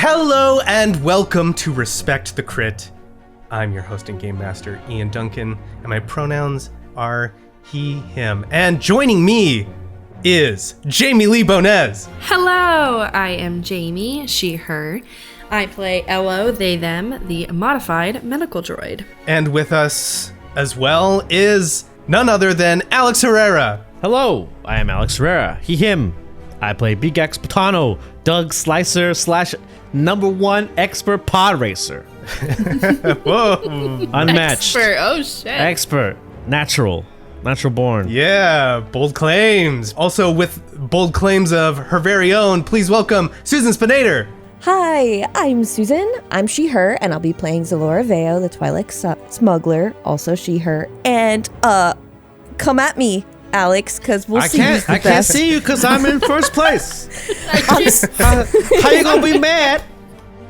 Hello and welcome to Respect the Crit. I'm your host and game master, Ian Duncan, and my pronouns are he, him. And joining me is Jamie Lee-Bonés. Hello, I am Jamie, she, her. I play Ello, they, them, the modified medical droid. And with us as well is none other than Alex Herrera. Hello, I am Alex Herrera, he, him. I play Beegax Botano, Doug Slicer / #1 expert pod racer. Whoa. Unmatched. Expert, oh shit. Expert. Natural born. Yeah, bold claims. Also with bold claims of her very own, please welcome Susan Spenader. Hi, I'm Susan. I'm she, her, and I'll be playing Xelora Veo, the Twi'lek smuggler, also she, her. And, come at me, Alex, because we'll see who's the I best. can't see you because I'm in first place. How you gonna be mad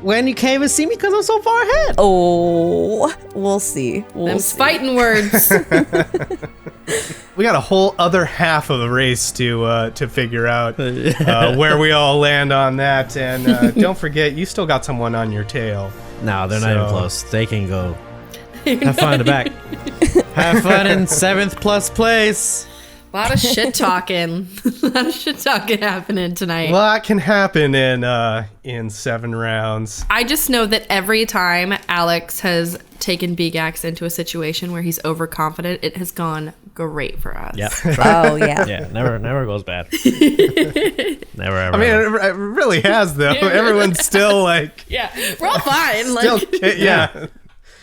when you can't even see me because I'm so far ahead? Oh, we'll see. Them fighting words. We got a whole other half of the race to figure out where we all land on that. And don't forget, you still got someone on your tail. No, they're not even close. They can go. Have fun in the back. Have fun in 7th plus place. A lot of shit talking. A lot of shit talking happening tonight. A lot can happen in 7 rounds. I just know that every time Alex has taken Beegax into a situation where he's overconfident, it has gone great for us. Yep. Oh, yeah. Yeah, never goes bad. Never ever. I mean, it really has, though. Everyone's still like... Yeah, we're all fine. Still, Like,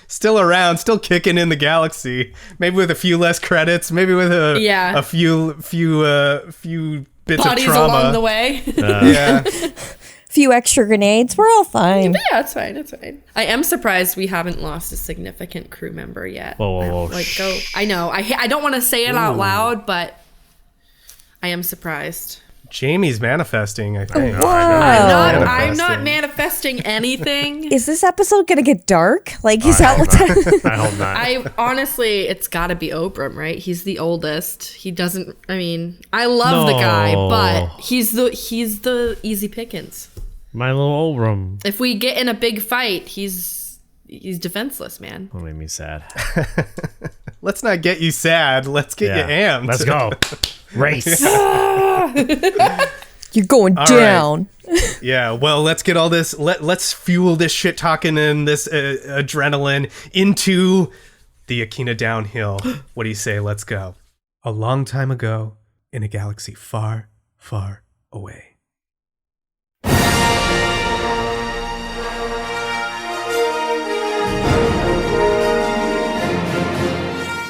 still around, still kicking in the galaxy. Maybe with a few less credits, maybe with a few bits bodies of trauma along the way. Yeah. Few extra grenades. We're all fine. Yeah, it's fine. It's fine. I am surprised we haven't lost a significant crew member yet. Whoa. I know. I don't want to say it out loud, but I am surprised. Jamie's manifesting, I think. Whoa. I'm not manifesting anything. Is this episode going to get dark? Like, is that what's happening? I hope not. I honestly, it's got to be Obram, right? He's the oldest. He doesn't. I mean, I love the guy, but he's the easy pickings. My little old room. If we get in a big fight, he's defenseless, man. That made me sad. Let's not get you sad. Let's get you amped. Let's go. Race. You're going down. Right. Yeah, well, let's get all this. Let's fuel this shit talking and this adrenaline into the Akina downhill. What do you say? Let's go. A long time ago, in a galaxy far, far away.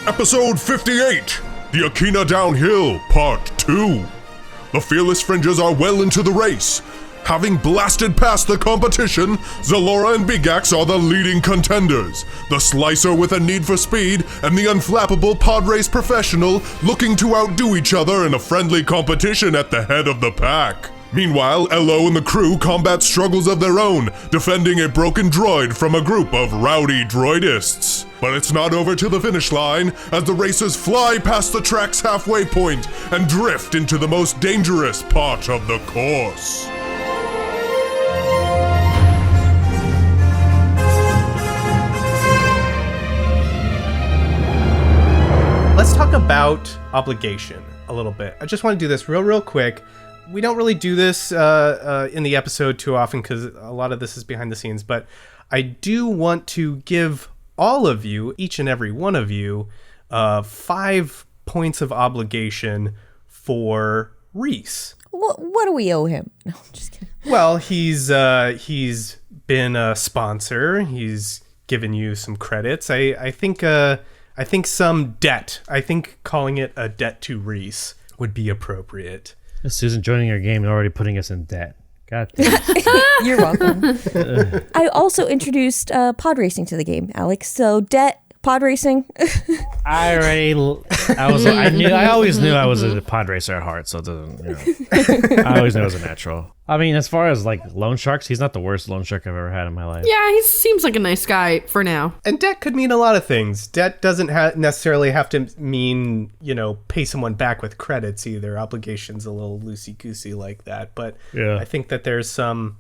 Episode 58, The Akina Downhill, Part 2. The fearless fringers are well into the race. Having blasted past the competition, Xelora and Beegax are the leading contenders. The slicer with a need for speed, and the unflappable pod race professional looking to outdo each other in a friendly competition at the head of the pack. Meanwhile, Ello and the crew combat struggles of their own, defending a broken droid from a group of rowdy droidists. But it's not over to the finish line, as the racers fly past the track's halfway point and drift into the most dangerous part of the course. Let's talk about obligation a little bit. I just want to do this real quick. We don't really do this in the episode too often because a lot of this is behind the scenes, but I do want to give all of you, each and every one of you, 5 points of obligation for Reese. What do we owe him? No, I'm just kidding. Well, he's been a sponsor. He's given you some credits. I think some debt. I think calling it a debt to Reese would be appropriate. Susan joining our game and already putting us in debt. God damn. You're welcome. I also introduced pod racing to the game, Alex. So debt, pod racing. I always knew I was a pod racer at heart, so it doesn't, I always knew it was a natural. I mean, as far as like loan sharks, he's not the worst loan shark I've ever had in my life. Yeah, he seems like a nice guy for now. And debt could mean a lot of things. Debt doesn't necessarily have to mean, pay someone back with credits either. Obligation's a little loosey-goosey like that. But yeah. I think that there's some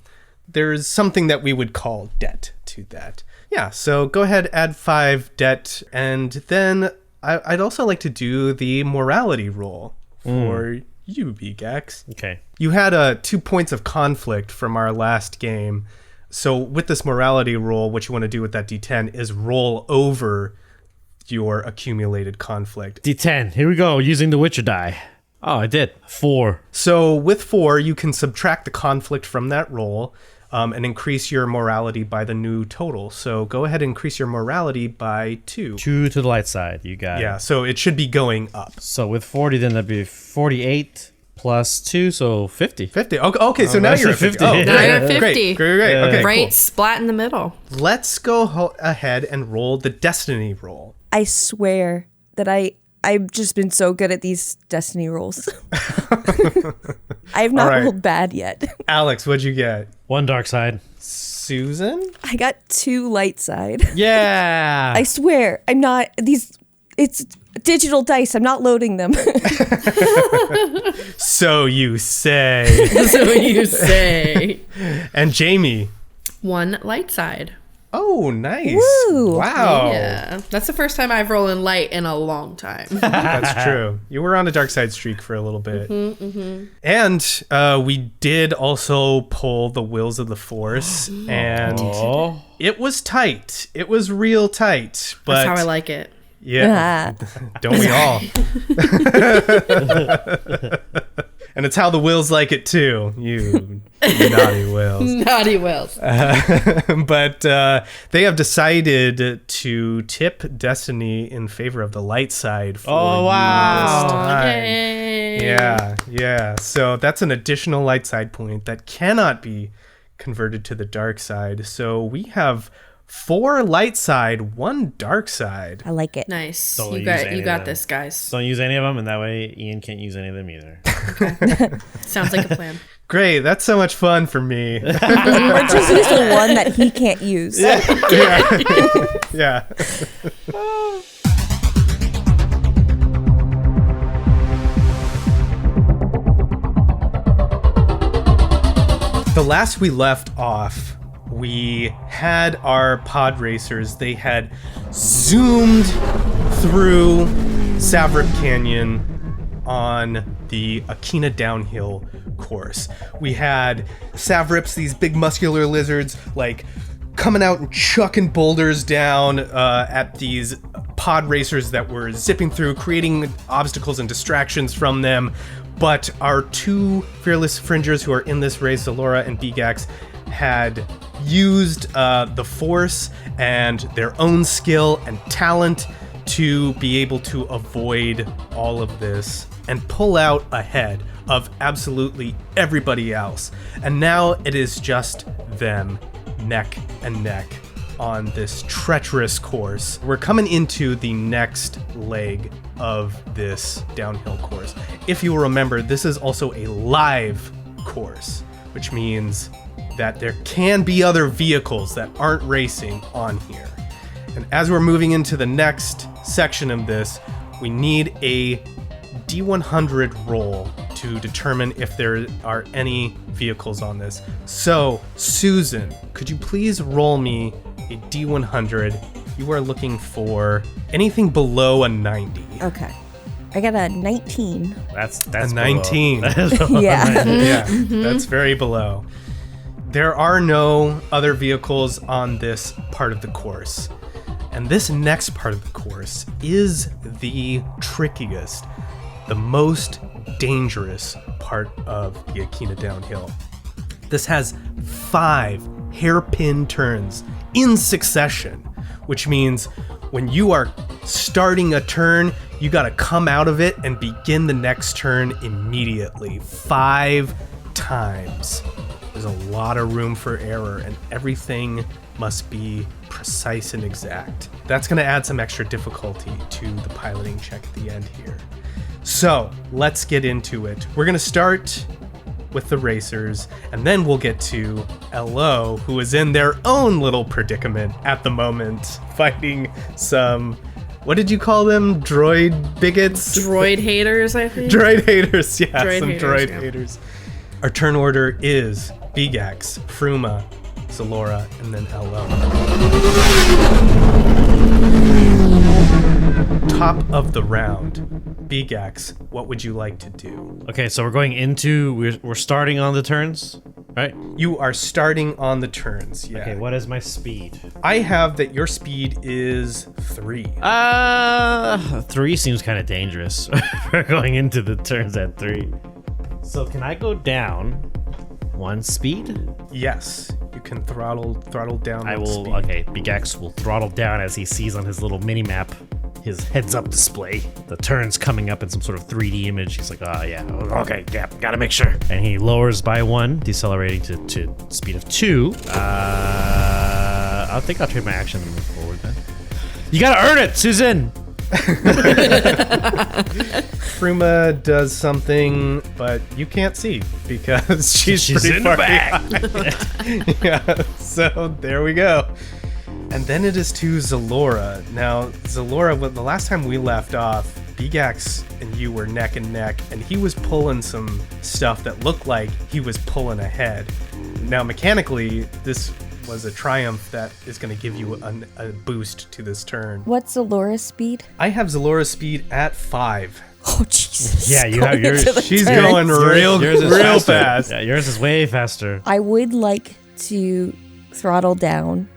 there's something that we would call debt to that. Yeah, so go ahead, add 5 debt, and then I'd also like to do the morality roll for you, Beegax. Okay. You had 2 points of conflict from our last game. So with this morality roll, what you want to do with that D10 is roll over your accumulated conflict. D10. Here we go. Using the Witcher die. Oh, I did. 4. So with 4, you can subtract the conflict from that roll and increase your morality by the new total. So go ahead and increase your morality by 2. 2 to the light side. You got it. Yeah, so it should be going up. So with 40, then that'd be 48 plus 2, so 50. 50. Okay, so now you're at 50. 50. Oh, Now you're at 50. Great. Okay, Right cool. splat in the middle. Let's go ahead and roll the destiny roll. I swear that I've just been so good at these destiny rolls. I have not All right. rolled bad yet. Alex, what'd you get? 1 dark side. Susan? I got 2 light side. Yeah. I swear, I'm not it's digital dice. I'm not loading them. So you say. So you say. And Jamie. 1 light side. Oh, nice. Woo. Wow. Yeah. That's the first time I've rolled in light in a long time. That's true. You were on a dark side streak for a little bit. And we did also pull the Wills of the Force. And it was tight. It was real tight. But That's how I like it. yeah. Don't we all? And it's how the Wills like it too. You naughty Wills. Naughty Wills. But they have decided to tip Destiny in favor of the light side for Oh, wow. you this time. Yay. Yeah. So that's an additional light side point that cannot be converted to the dark side. So we have 4 light side, 1 dark side. I like it. Nice. Don't You use got any of them. this, guys. Don't use any of them, and that way Ian can't use any of them either. Sounds like a plan. Great. That's so much fun for me. Or just use the one that he can't use. Yeah. The last we left off, we had our pod racers. They had zoomed through Savrip Canyon on the Akina downhill course. We had Savrips, these big muscular lizards, like coming out and chucking boulders down at these pod racers that were zipping through, creating obstacles and distractions from them. But our 2 fearless fringers who are in this race, Xelora and Beegax, had used the force and their own skill and talent to be able to avoid all of this and pull out ahead of absolutely everybody else. And now it is just them, neck and neck, on this treacherous course. We're coming into the next leg of this downhill course. If you will remember, this is also a live course, which means that there can be other vehicles that aren't racing on here. And as we're moving into the next section of this, we need a D100 roll to determine if there are any vehicles on this. So, Susan, could you please roll me a D100? You are looking for anything below a 90. Okay. I got a 19. That's A 19. below. Yeah. Yeah, that's very below. There are no other vehicles on this part of the course. And this next part of the course is the trickiest, the most dangerous part of the Akina downhill. This has 5 hairpin turns in succession, which means when you are starting a turn, you got to come out of it and begin the next turn immediately 5 times. There's a lot of room for error, and everything must be precise and exact. That's going to add some extra difficulty to the piloting check at the end here. So let's get into it. We're going to start with the racers, and then we'll get to LO, who is in their own little predicament at the moment, fighting some, what did you call them? Droid bigots? Droid haters, I think. Droid haters, yeah, Droid some haters, droid yeah. haters. Our turn order is Beegax, Fruma, Xelora, and then LO. Top of the round. Beegax, what would you like to do? Okay, so we're starting on the turns, right? You are starting on the turns, yeah. Okay, what is my speed? I have that your speed is 3. 3 seems kind of dangerous. We're going into the turns at 3. So can I go down 1 speed? Yes, you can throttle down. I that will. speed. Okay, Beegax will throttle down as he sees on his little mini map his heads-up display the turns coming up in some sort of 3D image. He's like, yeah, okay, yeah, gotta make sure. And he lowers by 1, decelerating to speed of 2. I think I'll trade my action and move forward then. You gotta earn it, Susan. Fruma does something, but you can't see because she's pretty in far the back. behind. Yeah, so there we go. And then it is to Xelora. Now, Xelora, the last time we left off, Beegax and you were neck and neck, and he was pulling some stuff that looked like he was pulling ahead. Now, mechanically, this was a triumph that is going to give you a boost to this turn. What's Xelora's speed? I have Xelora's speed at 5. Oh, Jesus. Yeah, you have yours. She's turns. going real Yours is real faster. fast. Yeah, yours is way faster. I would like to throttle down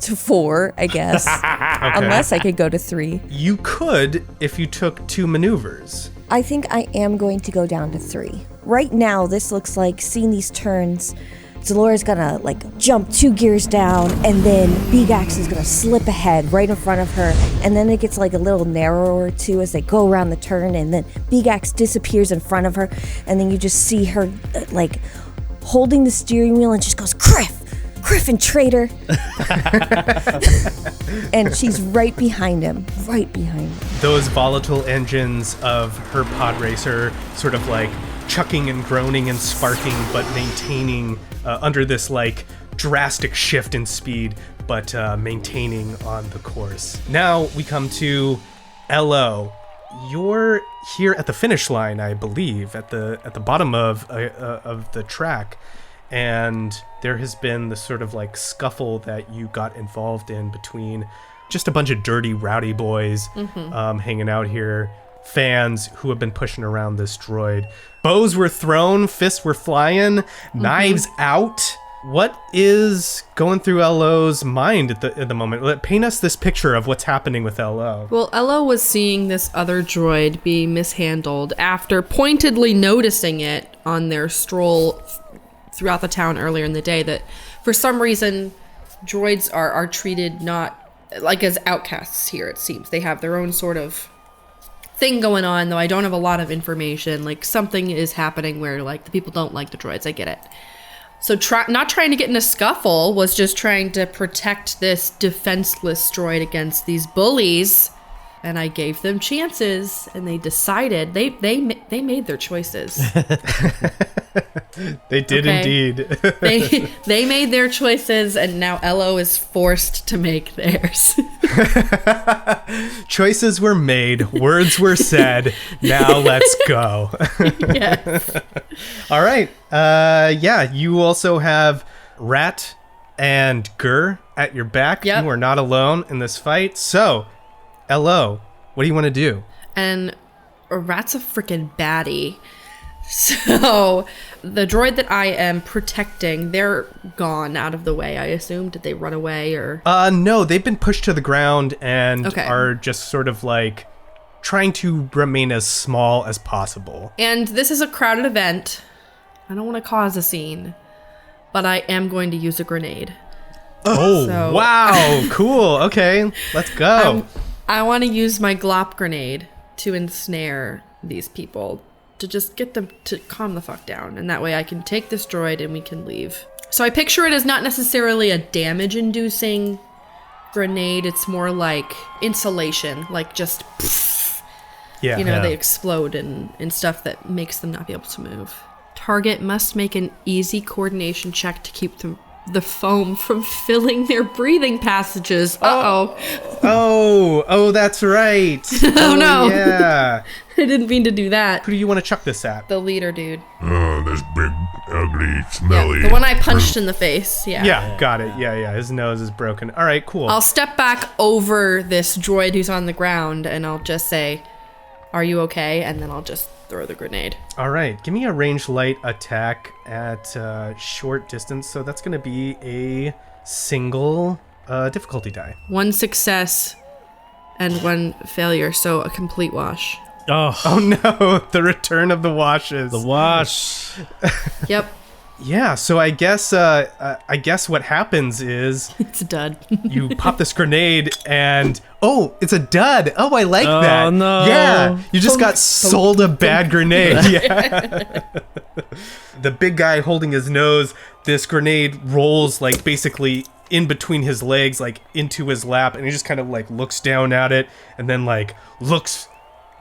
to 4, I guess. Unless I could go to 3. You could if you took 2 maneuvers. I think I am going to go down to 3. Right now, this looks like, seeing these turns, Xelora's gonna jump 2 gears down, and then Beegax is gonna slip ahead right in front of her, and then it gets a little narrower too as they go around the turn, and then Beegax disappears in front of her, and then you just see her holding the steering wheel and just goes, Griffin traitor. And she's right behind him. Those volatile engines of her pod racer sort of chucking and groaning and sparking, but maintaining under this drastic shift in speed, but maintaining on the course. Now we come to LO. You're here at the finish line, I believe, at the bottom of the track. And there has been this sort of scuffle that you got involved in between just a bunch of dirty, rowdy boys hanging out here, fans who have been pushing around this droid. Bows were thrown, fists were flying, knives out. What is going through LO's mind at the moment? Paint us this picture of what's happening with LO. Well, LO was seeing this other droid be mishandled after pointedly noticing it on their stroll throughout the town earlier in the day, that for some reason droids are treated not as outcasts here. It seems they have their own sort of thing going on, though I don't have a lot of information. Something is happening where the people don't like the droids. I get it. So not trying to get in a scuffle, was just trying to protect this defenseless droid against these bullies. And I gave them chances, and they decided they made their choices. They did indeed. they made their choices, and now LO is forced to make theirs. Choices were made, words were said. Now let's go. Yes. All right. Yeah, you also have Rat and Gur at your back. Yep. You are not alone in this fight. So, LO, what do you want to do? And Rat's a freaking baddie. So the droid that I am protecting, they're gone out of the way, I assume. Did they run away or? No, they've been pushed to the ground and Okay. are just sort of trying to remain as small as possible. And this is a crowded event. I don't want to cause a scene, but I am going to use a grenade. Oh, So- wow. Cool. Okay, let's go. I want to use my glop grenade to ensnare these people, to just get them to calm the fuck down. And that way I can take this droid and we can leave. So I picture it as not necessarily a damage-inducing grenade. It's more like insulation, just, Yeah. they explode and stuff that makes them not be able to move. Target must make an easy coordination check to keep the foam from filling their breathing passages. Oh, that's right. Oh, no. Yeah. I didn't mean to do that. Who do you want to chuck this at? The leader dude. This big ugly, smelly. The one I punched in the face. Yeah, got it. Yeah. His nose is broken. All right, cool. I'll step back over this droid who's on the ground and I'll just say, "Are you okay?" And then I'll just throw the grenade. All right, give me a ranged light attack at short distance. So that's going to be a single difficulty die. 1 success and 1 failure, so a complete wash. Oh no, the return of the washes. The wash. Yep. Yeah, so I guess what happens is It's a dud. you pop this grenade and it's a dud. Oh, I like that. Oh no. Yeah, you just got sold a bad grenade. Yeah. The big guy holding his nose, this grenade rolls like basically in between his legs, like into his lap, and he just kind of like looks down at it and then like looks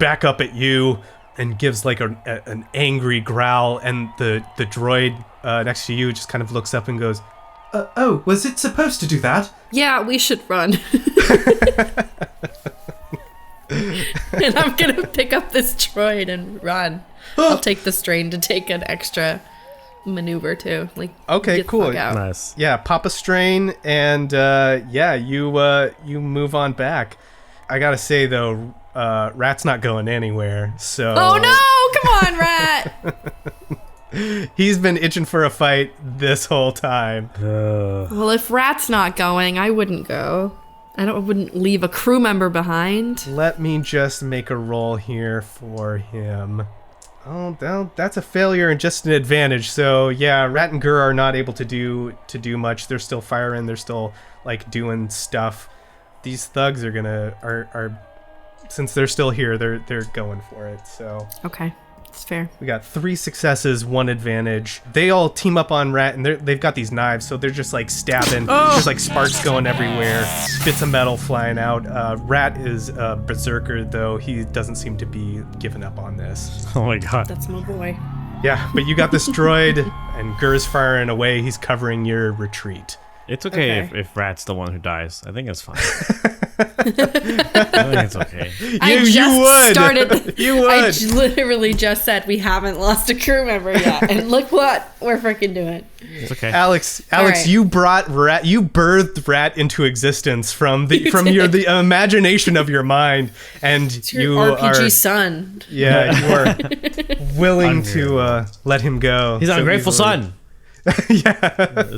back up at you and gives like an angry growl, and the droid next to you just kind of looks up and goes, was it supposed to do that? Yeah, we should run. And I'm gonna pick up this droid and run. I'll take the strain to take an extra maneuver too. Like, okay, get the cool. fuck out. Nice. Yeah, pop a strain, and you move on back. I gotta say though, Rat's not going anywhere. So. Oh no! Come on, Rat. He's been itching for a fight this whole time. Well, if Rat's not going, I wouldn't go. I wouldn't leave a crew member behind. Let me just make a roll here for him. Oh, that's a failure and just an advantage. So yeah, Rat and Gur are not able to do much. They're still firing. They're still like doing stuff. These thugs are since they're still here, they're going for it. So Okay, it's fair. we got 3 successes, 1 advantage. They all team up on Rat, and they've got these knives, so they're just like stabbing. There's like sparks going everywhere, bits of metal flying out. Rat is a berserker, though. He doesn't seem to be giving up on this. Oh my god. That's my boy. Yeah, but you got this droid, and Gur's firing away. He's covering your retreat. It's okay, Okay. if Rat's the one who dies. I think it's fine. I think it's okay. I just started. You would. I literally just said we haven't lost a crew member yet, and look what we're freaking doing. It's okay. Alex, right. you brought Rat. You birthed Rat into existence from the imagination of your mind, and It's your you RPG are son. yeah, you are willing to let him go. He's an so ungrateful easily. son.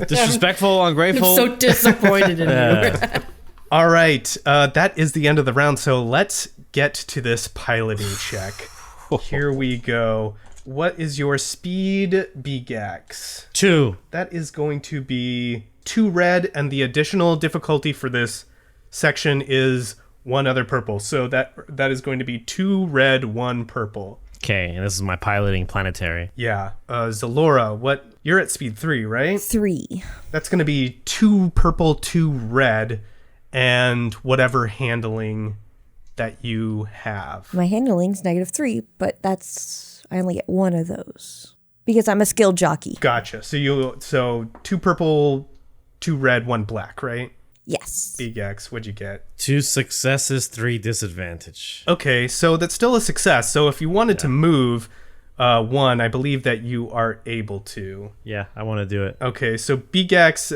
Disrespectful, I'm ungrateful. so disappointed in you. All right, that is the end of the round. So let's get to this piloting check. Here we go. What is your speed, Beegax? 2. That is going to be 2 red, and the additional difficulty for this section is 1 other purple. So that is going to be 2 red, 1 purple. Okay, and this is my piloting planetary. Yeah. Xelora, you're at speed 3, right? 3. That's going to be 2 purple, 2 red, and whatever handling that you have. My handling's -3, but I only get 1 of those because I'm a skilled jockey. Gotcha. So 2 purple, 2 red, 1 black, right? Yes. Beegax, what'd you get? 2 successes, 3 disadvantage. Okay, so that's still a success. So if you wanted to move 1, I believe that you are able to. Yeah, I want to do it. Okay, so Beegax,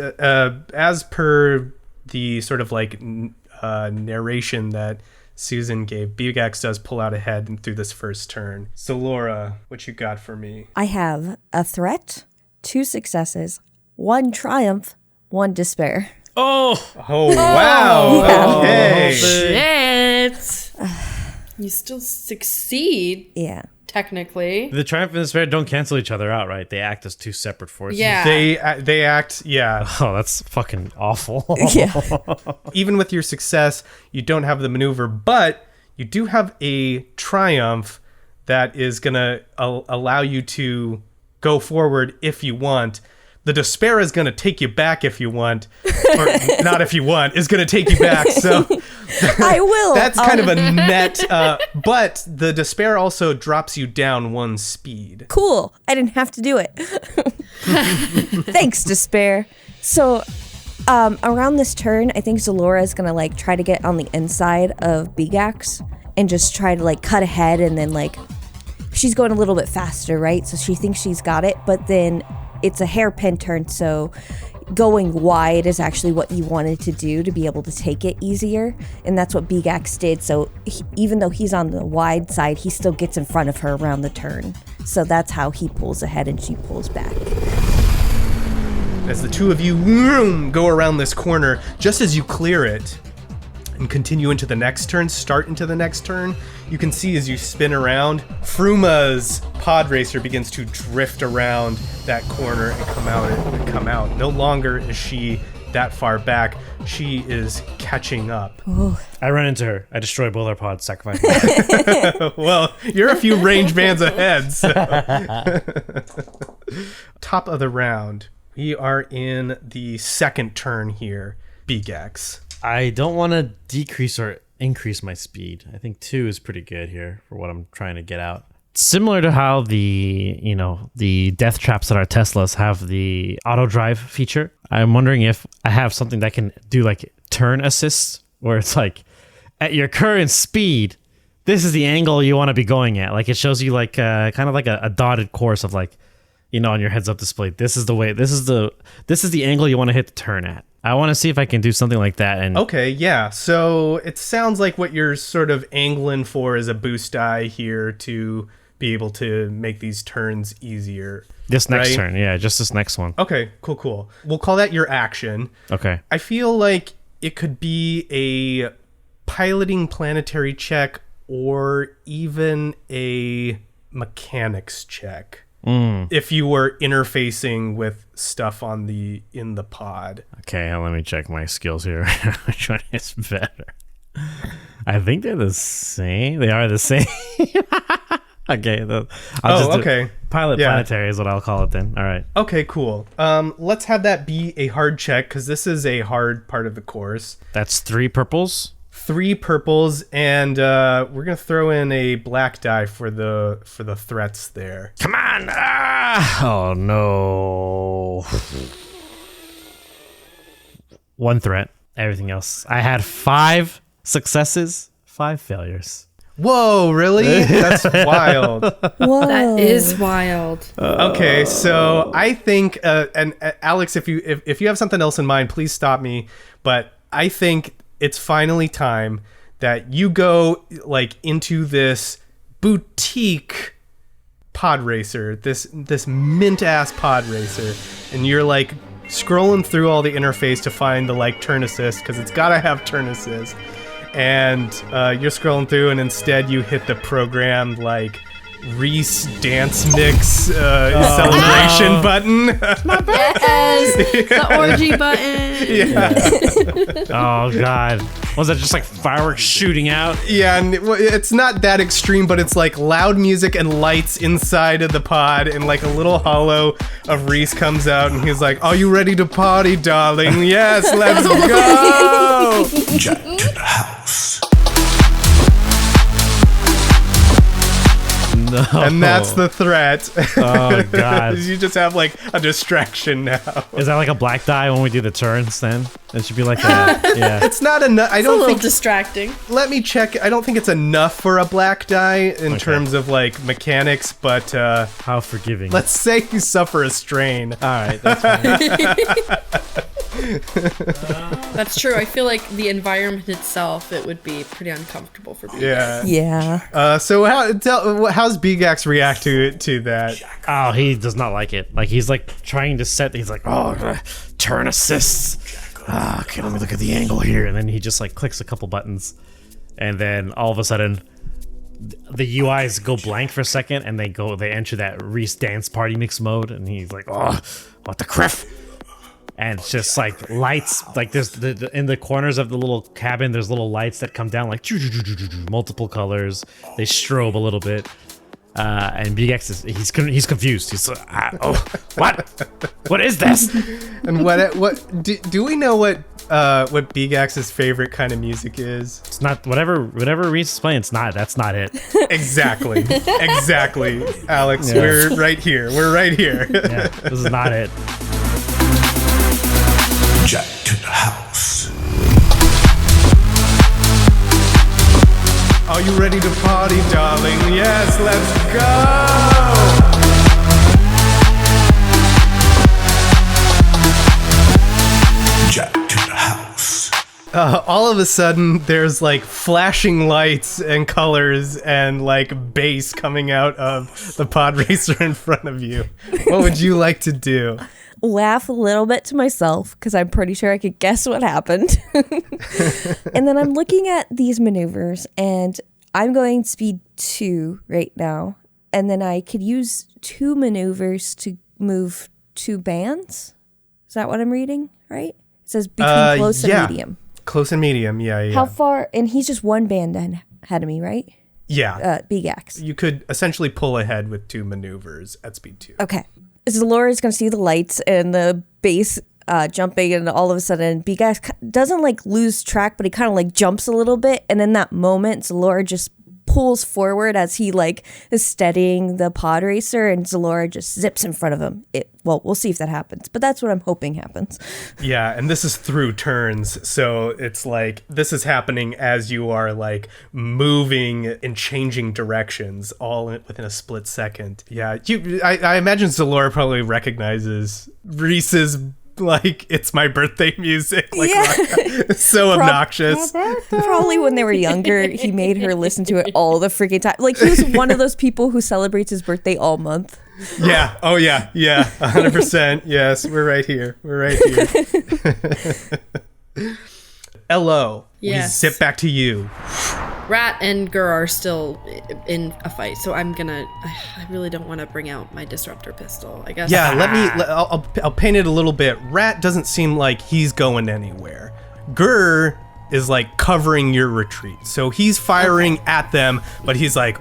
as per the sort of like narration that Susan gave, Beegax does pull out ahead through this first turn. So Laura, what you got for me? I have a threat, 2 successes, 1 triumph, 1 despair. Oh! Oh, wow. Yeah. Okay. Shit. You still succeed, Yeah. technically. The triumph and despair don't cancel each other out, right? They act as 2 separate forces. Yeah. They act, yeah. Oh, that's fucking awful. Yeah. Even with your success, you don't have the maneuver, but you do have a triumph that is going to allow you to go forward if you want. The despair is going to take you back if you want, or not if you want, is going to take you back. So I will. that's kind of a net, but the despair also drops you down 1 speed. Cool. I didn't have to do it. Thanks, despair. So around this turn, I think Xelora is gonna like try to get on the inside of Beegax and just try to like cut ahead, and then like she's going a little bit faster, right? So she thinks she's got it, but then it's a hairpin turn, so going wide is actually what you wanted to do to be able to take it easier, and that's what Beegax did. So even though he's on the wide side, he still gets in front of her around the turn. So that's how he pulls ahead and she pulls back. As the two of you go around this corner, just as you clear it and continue into the next turn, start into the next turn, you can see as you spin around, Fruma's pod racer begins to drift around that corner and come out. No longer is she that far back. She is catching up. I run into her. I destroy both our pods, sacrifice. Well, you're a few range bands ahead. So. Top of the round. We are in the second turn here. Beegax. I don't want to decrease or increase my speed. I think 2 is pretty good here for what I'm trying to get out. Similar to how the death traps at our Teslas have the auto drive feature, I'm wondering if I have something that can do like turn assist, where it's like at your current speed, this is the angle you want to be going at. Like it shows you like kind of like a dotted course of like, on your heads up display. This is the way. This is the angle you want to hit the turn at. I want to see if I can do something like that. And okay, yeah. So it sounds like what you're sort of angling for is a boost die here to be able to make these turns easier. This next turn, yeah, just this next one. Okay, cool. We'll call that your action. Okay. I feel like it could be a piloting planetary check or even a mechanics check. If you were interfacing with stuff in the pod. Okay, let me check my skills here. Which one is better? I think they're the same. They are the same. Okay. Okay. Planetary is what I'll call it then. All right. Okay, cool. Let's have that be a hard check because this is a hard part of the course. That's 3 purples. 3 purples, and we're gonna throw in a black die for the threats there. Come on! Oh no! 1 threat. Everything else. I had 5 successes, 5 failures. Whoa! Really? That's wild. Whoa. That is wild. Okay, so I think, and Alex, if you have something else in mind, please stop me. But I think it's finally time that you go like into this boutique pod racer, this mint ass pod racer, and you're like scrolling through all the interface to find the like turn assist because it's gotta have turn assist, and you're scrolling through and instead you hit the programmed like Reese dance mix celebration button. Yes, the orgy button. Yeah. Oh god, was that just like fireworks shooting out? Yeah, and it's not that extreme, but it's like loud music and lights inside of the pod, and like a little hollow of Reese comes out, and he's like, "Are you ready to party, darling? Yes, let's go!" Jack to the house. No. And that's the threat. Oh god. You just have like a distraction now. Is that like a black die when we do the turns then? It should be like a, yeah. It's not enough. I It's a don't little think. distracting. Let me check. I don't think it's enough for a black die in terms of like mechanics, but How forgiving. let's say you suffer a strain. All right, that's fine. That's true. I feel like the environment itself, it would be pretty uncomfortable for people. Yeah. Yeah. So how's Beegax react to that? Oh, he does not like it. Like he's like trying to set. He's like, oh, turn assists. Okay, let me look at the angle here, and then he just like clicks a couple buttons, and then all of a sudden, the UIs go blank for a second, and they enter that Reese dance party mix mode, and he's like, oh, what the criff? And it's just like lights, like there's in the corners of the little cabin, there's little lights that come down like multiple colors. They strobe a little bit. And Beegax he's confused. He's like, what is this? And what do we know what Beegax's favorite kind of music is? It's not whatever Reese is playing. It's not. That's not it. Exactly, Alex. Yeah. We're right here. Yeah, this is not it. Jack to the house. Are you ready to party, darling? Yes, let's go! all of a sudden there's like flashing lights and colors and like bass coming out of the pod racer in front of you. What would you like to do? Laugh a little bit to myself because I'm pretty sure I could guess what happened. And then I'm looking at these maneuvers and I'm going speed 2 right now. And then I could use 2 maneuvers to move 2 bands. Is that what I'm reading? Right? It says between close and medium. Close and medium, yeah. How far? And he's just 1 band ahead of me, right? Yeah. Beegax. You could essentially pull ahead with 2 maneuvers at speed 2. Okay. Zalora going to see the lights and the bass jumping, and all of a sudden Beegax doesn't like lose track, but he kind of like jumps a little bit, and in that moment Zalora just pulls forward as he like is steadying the pod racer, and Zalora just zips in front of him. Well, we'll see if that happens, but that's what I'm hoping happens. Yeah, and this is through turns, so it's like this is happening as you are like moving and changing directions all within a split second. Yeah, I imagine Zalora probably recognizes Reese's like it's my birthday music, like so obnoxious. Probably when they were younger, he made her listen to it all the freaking time. Like he was one of those people who celebrates his birthday all month. Yeah. Oh yeah. Yeah. 100%. Yes, we're right here. Hello. Yes. We zip back to you. Rat and Gur are still in a fight, so I really don't want to bring out my disruptor pistol, I guess. Yeah, I'll paint it a little bit. Rat doesn't seem like he's going anywhere. Gur is like covering your retreat. So he's firing at them, but he's like,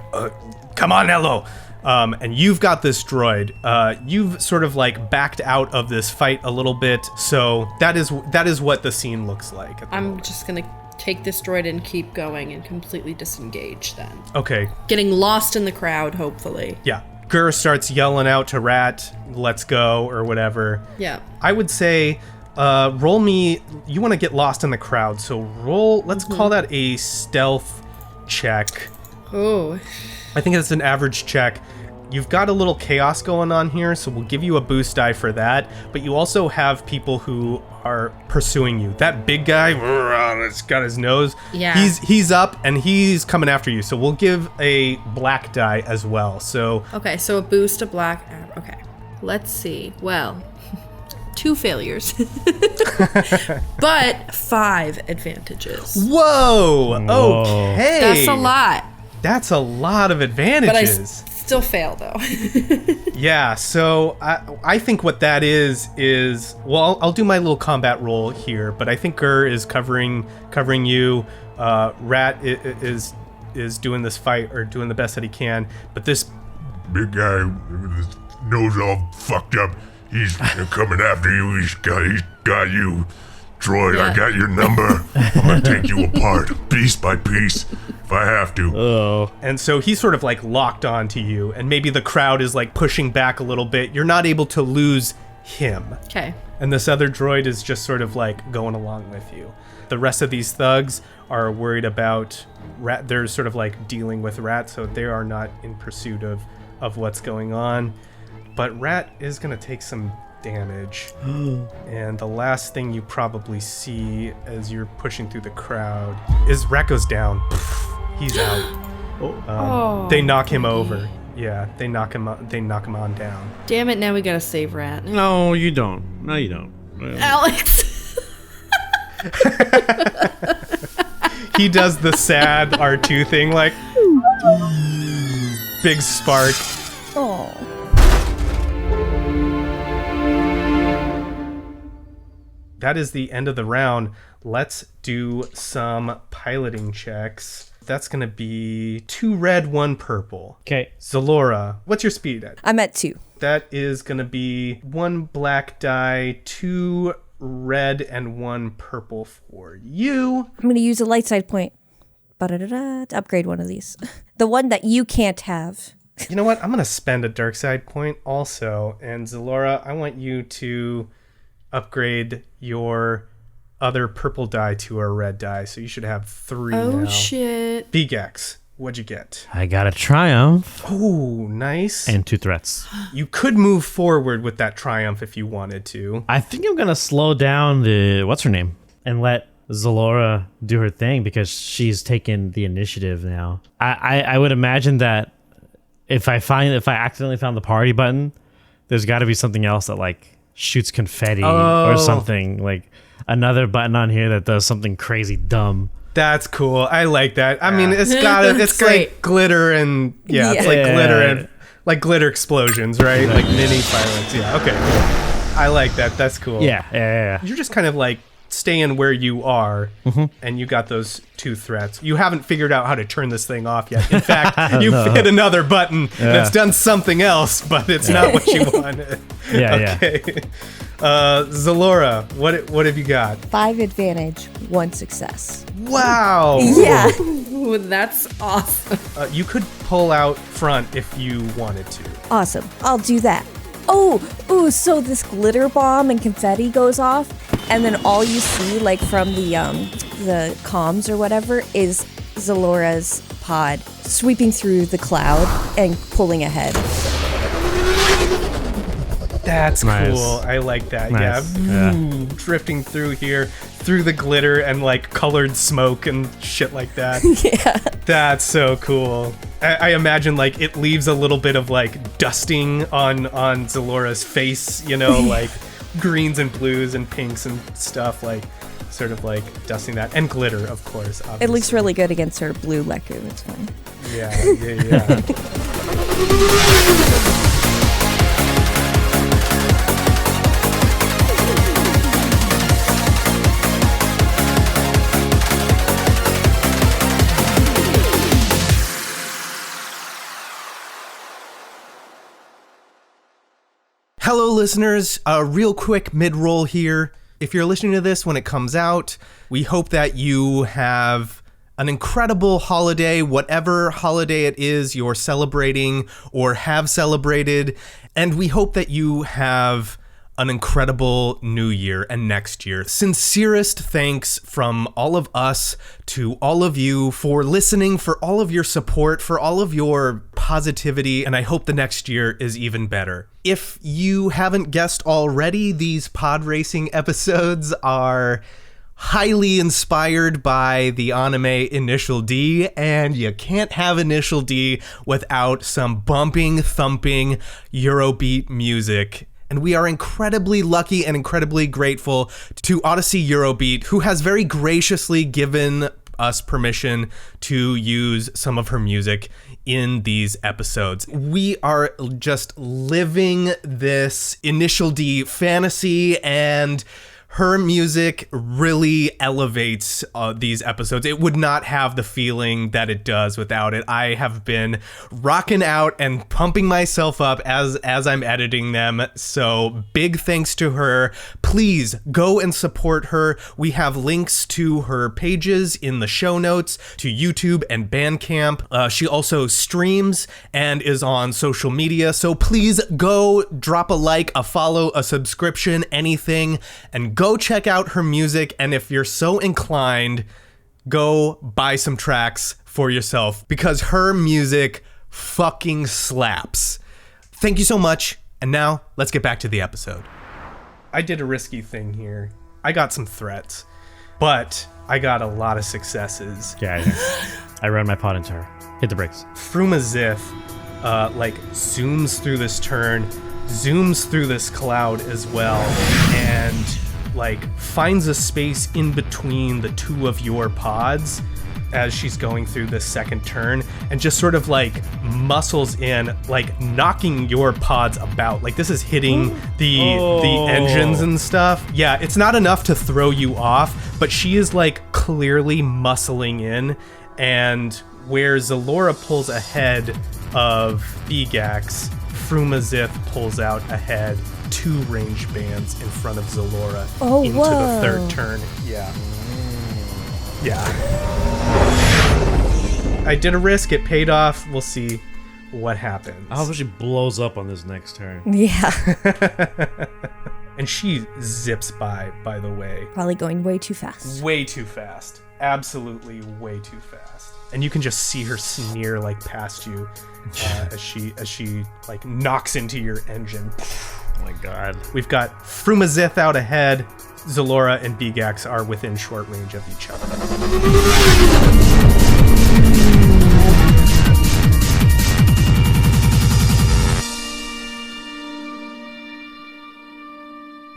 come on, Hello. And you've got this droid. You've sort of like backed out of this fight a little bit. So that is what the scene looks like. I'm just going to take this droid and keep going and completely disengage then. Okay. Getting lost in the crowd, hopefully. Yeah. Gur starts yelling out to Rat, let's go, or whatever. Yeah. I would say, roll me, you want to get lost in the crowd, so roll, let's call that a stealth check. Oh. I think it's an average check. You've got a little chaos going on here, so we'll give you a boost die for that. But you also have people who are pursuing you. That big guy, that's got his nose. Yeah. He's up and he's coming after you. So we'll give a black die as well. So okay, so a boost, a black. Okay, let's see. Well, 2 failures, but 5 advantages. Whoa. Okay. That's a lot. That's a lot of advantages. But I still fail though. Yeah, so I think what that is well, I'll do my little combat roll here, but I think Gur is covering you. Rat is doing this fight or doing the best that he can, but this Big guy with his nose all fucked up, he's coming after you. He's got you. Droid, Yeah. I got your number. I'm gonna take you apart, piece by piece, if I have to. Oh. And so he's sort of like locked onto you, and maybe the crowd is like pushing back a little bit. You're not able to lose him. Okay. And this other droid is just sort of like going along with you. The rest of these thugs are worried about Rat. They're sort of like dealing with Rat, so they are not in pursuit of what's going on. But Rat is going to take some damage. And the last thing you probably see as you're pushing through the crowd is Rat goes down. He's out. They knock him over. Yeah, they knock him on down. Damn it! Now we gotta save Rat. No, you don't. No, you don't. Alex. He does the sad R2 thing, like big spark. Oh. That is the end of the round. Let's do some piloting checks. That's going to be 2 red, 1 purple. Okay. Zalora, what's your speed at? I'm at 2. That is going to be 1 black die, 2 red, and 1 purple for you. I'm going to use a light side point to upgrade one of these. The one that you can't have. You know what? I'm going to spend a dark side point also. And Zalora, I want you to upgrade your other purple die to a red die. So you should have 3 now. Oh shit. Beegax, what'd you get? I got a triumph Oh, nice. and 2 threats. You could move forward with that triumph if you wanted to. I think I'm gonna slow down the what's her name and let Xelora do her thing because she's taken the initiative now. I would imagine that if I accidentally found the party button, there's got to be something else that like shoots confetti or something, like another button on here that does something crazy dumb. That's cool. I like that. I mean, it's like glitter and it's like glitter and like glitter explosions, right? Like mini fireworks. Yeah. Okay. I like that. That's cool. Yeah. You're just kind of like staying where you are, and you got those 2 threats. You haven't figured out how to turn this thing off yet. In fact, you've hit another button that's done something else, but it's not what you wanted. Okay. Xelora, what have you got? 5 advantage, 1 success. Wow. Yeah. Ooh, that's awesome. You could pull out front if you wanted to. Awesome. I'll do that. So this glitter bomb and confetti goes off, and then all you see, like from the comms or whatever, is Xelora's pod sweeping through the cloud and pulling ahead. That's nice. Cool. I like that. Nice. Yeah. Drifting through here, through the glitter and like colored smoke and shit like that. Yeah. That's so cool. I imagine like it leaves a little bit of like dusting on Xelora's face, you know, like greens and blues and pinks and stuff, like sort of like dusting that, and glitter, of course. Obviously. It looks really good against her blue lacquer. It's fine. Yeah. Hello, listeners. A real quick mid-roll here. If you're listening to this when it comes out, we hope that you have an incredible holiday, whatever holiday it is you're celebrating or have celebrated. And we hope that you have an incredible new year and next year. Sincerest thanks from all of us to all of you for listening, for all of your support, for all of your positivity, and I hope the next year is even better. If you haven't guessed already, these pod racing episodes are highly inspired by the anime Initial D, and you can't have Initial D without some bumping, thumping Eurobeat music. And we are incredibly lucky and incredibly grateful to Odyssey Eurobeat, who has very graciously given us permission to use some of her music in these episodes. We are just living this Initial D fantasy, and her music really elevates these episodes. It would not have the feeling that it does without it. I have been rocking out and pumping myself up as I'm editing them. So big thanks to her. Please go and support her. We have links to her pages in the show notes, to YouTube and Bandcamp. She also streams and is on social media. So please go drop a like, a follow, a subscription, anything, and go check out her music, and if you're so inclined, go buy some tracks for yourself, because her music fucking slaps. Thank you so much, and now let's get back to the episode. I did a risky thing here. I got some threats, but I got a lot of successes. Yeah, I ran my pod into her. Hit the brakes. Frumazith, like zooms through this turn, zooms through this cloud as well, and like finds a space in between the two of your pods as she's going through this second turn, and just sort of like muscles in, like knocking your pods about. Like this is hitting the engines and stuff. Yeah, it's not enough to throw you off, but she is like clearly muscling in, and where Xelora pulls ahead of Beegax, Frumazith pulls out ahead 2 range bands in front of Xelora into the third turn. Yeah. I did a risk, it paid off. We'll see what happens. I hope she blows up on this next turn. Yeah. And she zips by the way. Probably going way too fast. Way too fast. Absolutely way too fast. And you can just see her sneer like past you as she like knocks into your engine. Oh my god. We've got Frumazith out ahead, Xelora and Beegax are within short range of each other.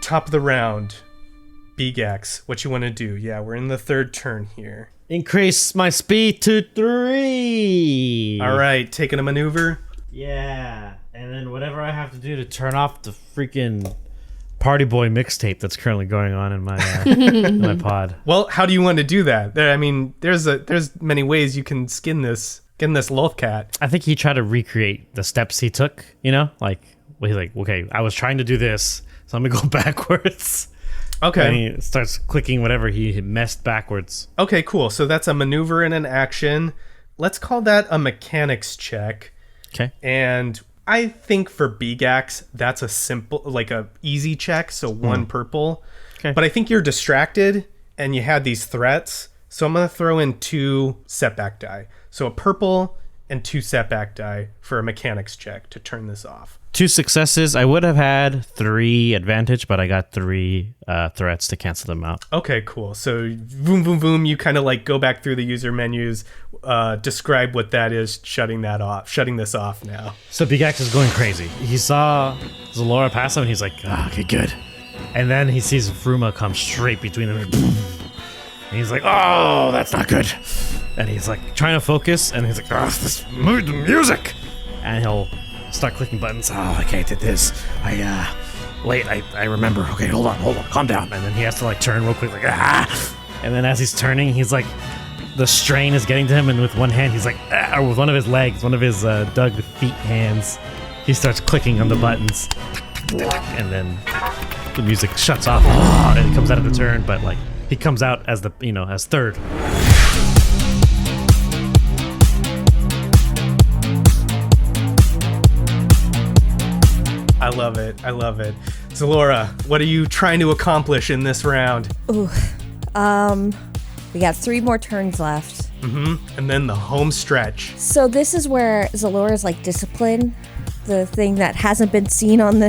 Top of the round. Beegax, what you want to do? Yeah, we're in the third turn here. Increase my speed to 3. All right, taking a maneuver. Yeah, and then whatever I have to do to turn off the freaking Party Boy mixtape that's currently going on in my in my pod. Well, how do you want to do that? I mean, there's many ways you can skin this Lothcat. I think he tried to recreate the steps he took. You know, like he's like, okay, I was trying to do this, so I'm gonna go backwards. Okay. And he starts clicking whatever he messed backwards. Okay, cool. So that's a maneuver and an action. Let's call that a mechanics check. Okay. And I think for Beegax, that's a simple, like a easy check. So 1 purple. Okay. But I think you're distracted and you had these threats. So I'm going to throw in 2 setback die. So a purple and 2 setback die for a mechanics check to turn this off. 2 successes. I would have had 3 advantage, but I got 3 threats to cancel them out. Okay, cool. So boom, boom, boom. You kind of like go back through the user menus, describe what that is, shutting this off now. So Beegax is going crazy. He saw Xelora pass him, and he's like, okay, good. And then he sees Fruma come straight between them. And he's like, oh, that's not good. And he's like trying to focus, and he's like, oh, this mood, the music. And he'll start clicking buttons. Oh, okay, I did this. I remember. Okay, hold on, calm down. And then he has to like turn real quick, like, ah. And then as he's turning, he's like, the strain is getting to him, and with one hand, he's like, ah, or with one of his legs, one of his dug feet hands, he starts clicking on the buttons. And then the music shuts off, and he comes out of the turn, but like, he comes out as as third. I love it. Xelora, what are you trying to accomplish in this round? Ooh. We got 3 more turns left. And then the home stretch. So this is where Zelora's like discipline, the thing that hasn't been seen on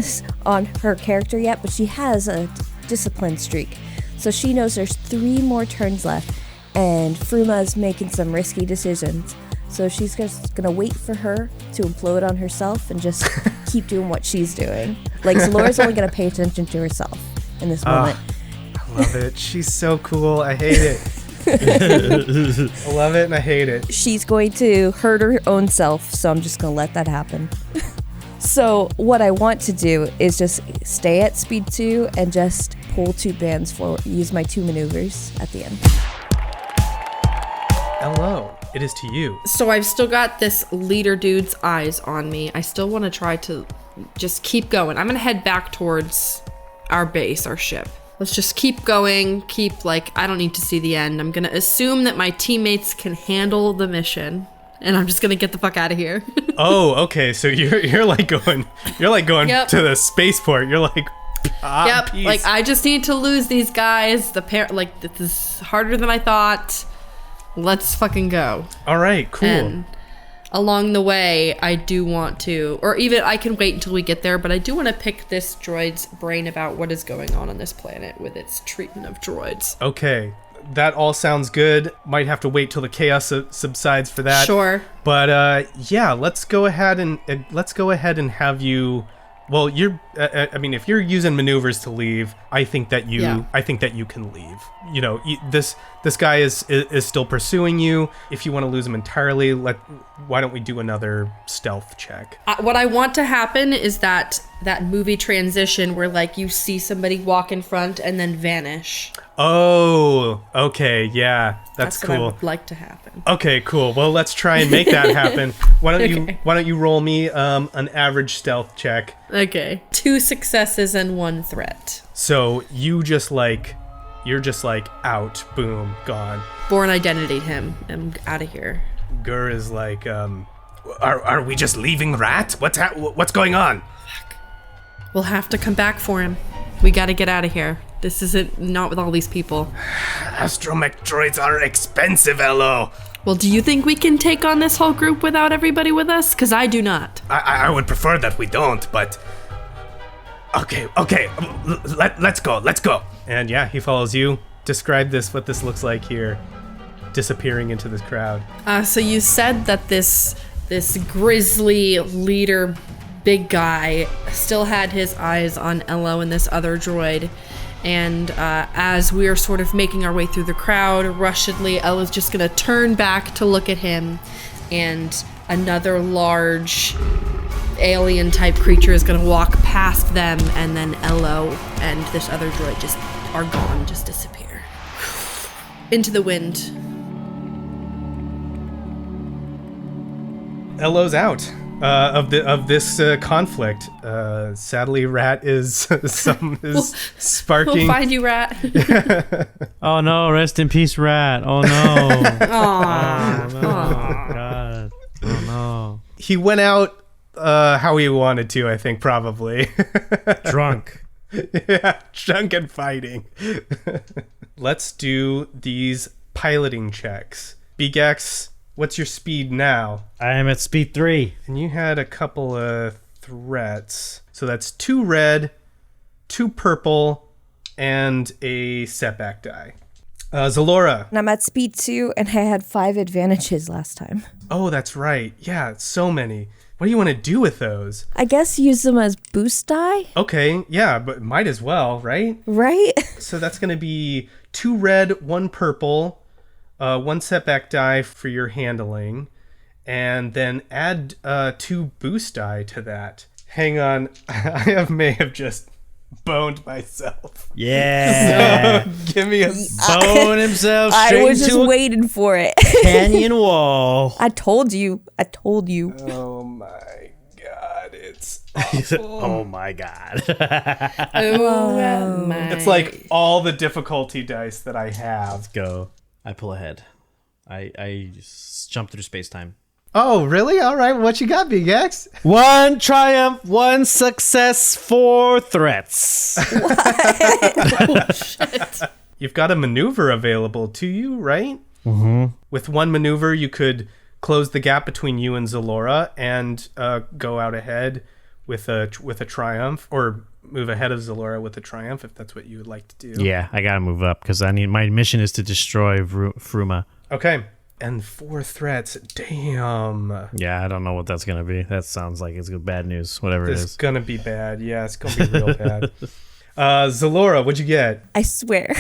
her character yet, but she has a discipline streak. So she knows there's 3 more turns left, and Fruma's making some risky decisions. So she's just gonna wait for her to implode on herself and just keep doing what she's doing. Like, Zelora's only gonna pay attention to herself in this moment. I love it. She's so cool. I hate it. I love it and I hate it. She's going to hurt her own self, so I'm just gonna let that happen. So what I want to do is just stay at speed 2 and just pull 2 bands forward, use my 2 maneuvers at the end. Hello, it is to you. So I've still got this leader dude's eyes on me. I still want to try to just keep going. I'm going to head back towards our base, our ship. Let's just keep going. I don't need to see the end. I'm going to assume that my teammates can handle the mission. And I'm just going to get the fuck out of here. Oh, okay. So you're like going Yep. to the spaceport. You're like, Yep. peace. Like, I just need to lose these guys. This is harder than I thought. Let's fucking go. All right, cool. And along the way, I do want to, or even I can wait until we get there, but I do want to pick this droid's brain about what is going on this planet with its treatment of droids. Okay, that all sounds good. Might have to wait till the chaos subsides for that. Sure. But yeah, let's go ahead and have you. Well, if you're using maneuvers to leave, I think that you can leave. You know, this guy is still pursuing you. If you want to lose him entirely, why don't we do another stealth check? What I want to happen is that movie transition where like you see somebody walk in front and then vanish. Oh, okay, yeah, that's cool. What I would like to happen. Okay, cool. Well, let's try and make that happen. Why don't you roll me an average stealth check? Okay, 2 successes and 1 threat. So you're just like out, boom, gone. Born identity him. I'm out of here. Gur is like, are we just leaving Rat? What's going on? We'll have to come back for him. We gotta get out of here. This isn't not with all these people. Astromech droids are expensive, hello. Well, do you think we can take on this whole group without everybody with us? Because I do not. I would prefer that we don't, but... Okay, let's go. And yeah, he follows you. Describe what this looks like here, disappearing into this crowd. So you said that this grizzly leader, big guy, still had his eyes on Ello and this other droid. And as we are sort of making our way through the crowd, rushedly, Ello's just going to turn back to look at him, and another large alien-type creature is going to walk past them, and then Ello and this other droid just are gone, just disappear. Into the wind. Ello's out of this conflict. Sadly, Rat is sparking. We'll find you, Rat. Oh no! Rest in peace, Rat. Oh no! Aww. Oh God! Oh no! He went out how he wanted to, I think, probably. Drunk. Yeah, drunk and fighting. Let's do these piloting checks. Beegax, what's your speed now? I am at speed 3. And you had a couple of threats. So that's 2 red, 2 purple, and a setback die. Xelora. And I'm at speed 2, and I had 5 advantages last time. Oh, that's right. Yeah, so many. What do you want to do with those? I guess use them as boost die? Okay, yeah, but might as well, right? Right? So that's going to be 2 red, 1 purple, 1 setback die for your handling, and then add 2 boost die to that. Hang on, I may have just boned myself. Yeah. So give me a Bone himself I straight was just into a waiting for it. canyon wall. I told you. Oh my god, it's Oh my God. Oh my. it's like all the difficulty dice that I have. Go. I pull ahead. I just jump through space time. Oh, really? All right, what you got, Beegax? 1 triumph, 1 success, 4 threats. You've got a maneuver available to you, right? Mm-hmm. With 1 maneuver, you could close the gap between you and Xelora and go out ahead with a triumph, or move ahead of Xelora with a triumph, if that's what you would like to do. Yeah, I gotta move up because my mission is to destroy Fruma. Okay. And 4 threats. Damn. Yeah, I don't know what that's gonna be. That sounds like it's bad news. Whatever it It's is. gonna be bad. Yeah, it's gonna be real bad. Xelora, what'd you get? I swear.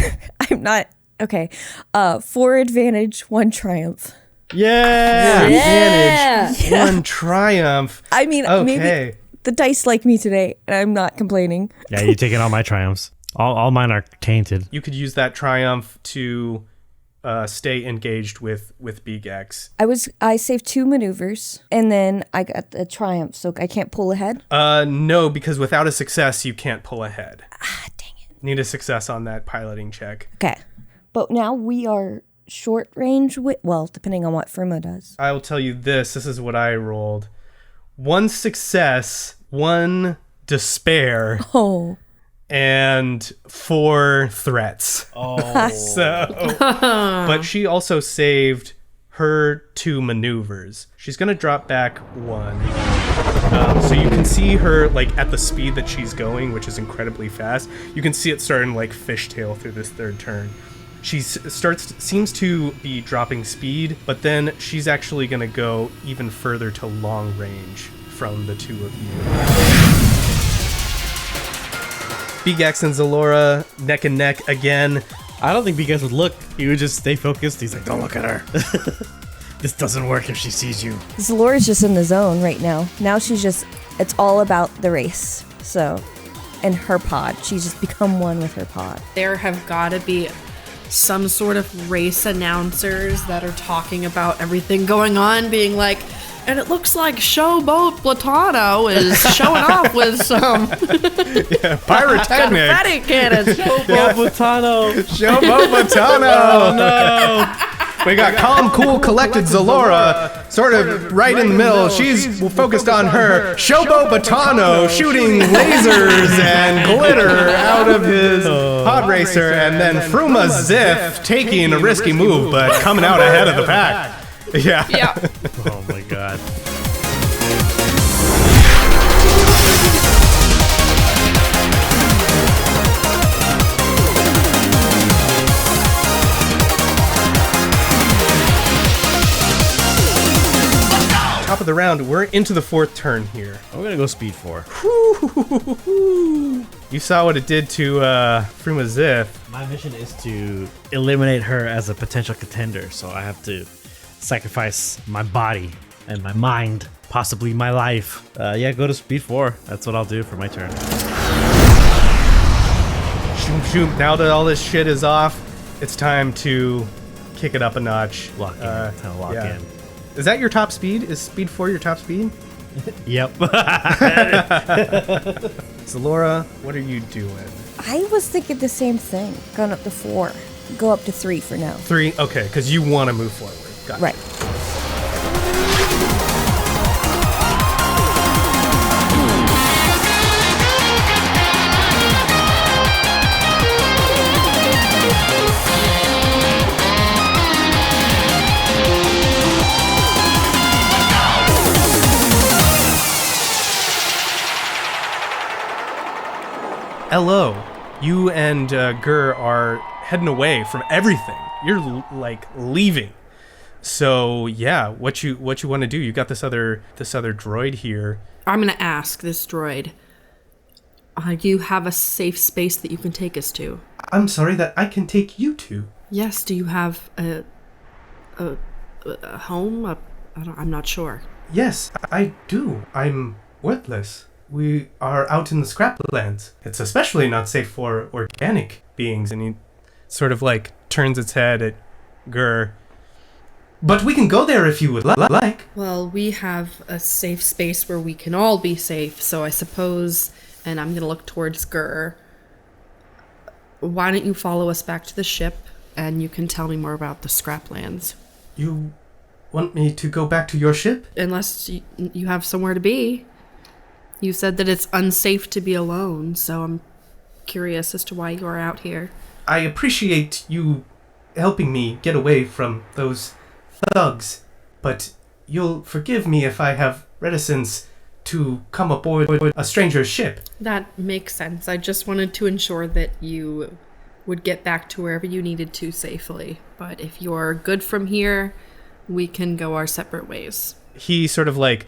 I'm not. Okay. 4 advantage, 1 triumph. Yeah. Advantage, 1 triumph. I mean, Okay. maybe the dice like me today, and I'm not complaining. Yeah, you're taking all my triumphs. All mine are tainted. You could use that triumph to stay engaged with Beegax. I saved 2 maneuvers, and then I got the triumph, so I can't pull ahead. No, because without a success, you can't pull ahead. Ah, dang it. Need a success on that piloting check. Okay. But now we are short range well, depending on what Fruma does. I will tell you this. This is what I rolled. 1 success, 1 despair, Oh. and 4 threats. Oh. So, but she also saved her 2 maneuvers. She's gonna drop back 1. So you can see her like at the speed that she's going, which is incredibly fast. You can see it starting to like fishtail through this 3rd turn. She seems to be dropping speed, but then she's actually gonna go even further to long range from the 2 of you. Beegax and Xelora neck and neck again. I don't think Beegax would look. He would just stay focused. He's like, don't look at her. This doesn't work if she sees you. Zelora's just in the zone right now. Now it's all about the race. So, and her pod. She's just become one with her pod. There have got to be some sort of race announcers that are talking about everything going on, being like, and it looks like Showboat Botano is showing off with some Pyrotechnic. confetti cannons. Showboat Botano. Showboat Botano. No. We got calm, cool, collected Xelora, sort of right in the middle. She's focused on her. Showboat Botano shooting lasers and glitter out of his pod racer, and then Fruma Ziff taking a risky move, but coming out ahead of the pack. Yeah. Yeah. Oh my God. of the round. We're into the 4th turn here. I'm gonna go speed 4. You saw what it did to Fruma Ziff. My mission is to eliminate her as a potential contender, so I have to sacrifice my body and my mind, possibly my life. Yeah, go to speed 4. That's what I'll do for my turn. Shoom, shoom. Now that all this shit is off, it's time to kick it up a notch. Lock in. Time to lock in. Is that your top speed? Is speed 4 your top speed? Yep. Zalora, what are you doing? I was thinking the same thing. Going up to 4. Go up to 3 for now. 3? Okay, because you want to move forward. Gotcha. Right. Hello. You and Gur are heading away from everything. You're like leaving. So yeah, what you want to do? You got this other droid here. I'm gonna ask this droid. Do you have a safe space that you can take us to? I'm sorry, that I can take you to. Yes. Do you have a home? I'm not sure. Yes, I do. I'm worthless. We are out in the scraplands. It's especially not safe for organic beings. And he sort of like turns its head at Gur. But we can go there if you would like. Well, we have a safe space where we can all be safe, so I suppose, and I'm going to look towards Gur, why don't you follow us back to the ship, and you can tell me more about the scraplands. You want me to go back to your ship? Unless you have somewhere to be. You said that it's unsafe to be alone, so I'm curious as to why you're out here. I appreciate you helping me get away from those thugs, but you'll forgive me if I have reticence to come aboard a stranger's ship. That makes sense. I just wanted to ensure that you would get back to wherever you needed to safely. But if you're good from here, we can go our separate ways. He sort of like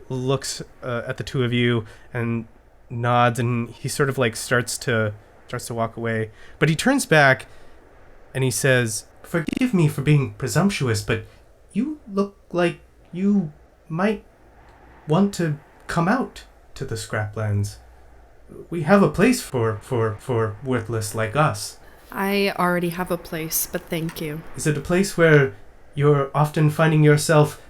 looks at the two of you and nods, and he sort of like starts to walk away. But he turns back and he says, "Forgive me for being presumptuous, but you look like you might want to come out to the scraplands. We have a place for worthless like us." I already have a place, but thank you. Is it a place where you're often finding yourself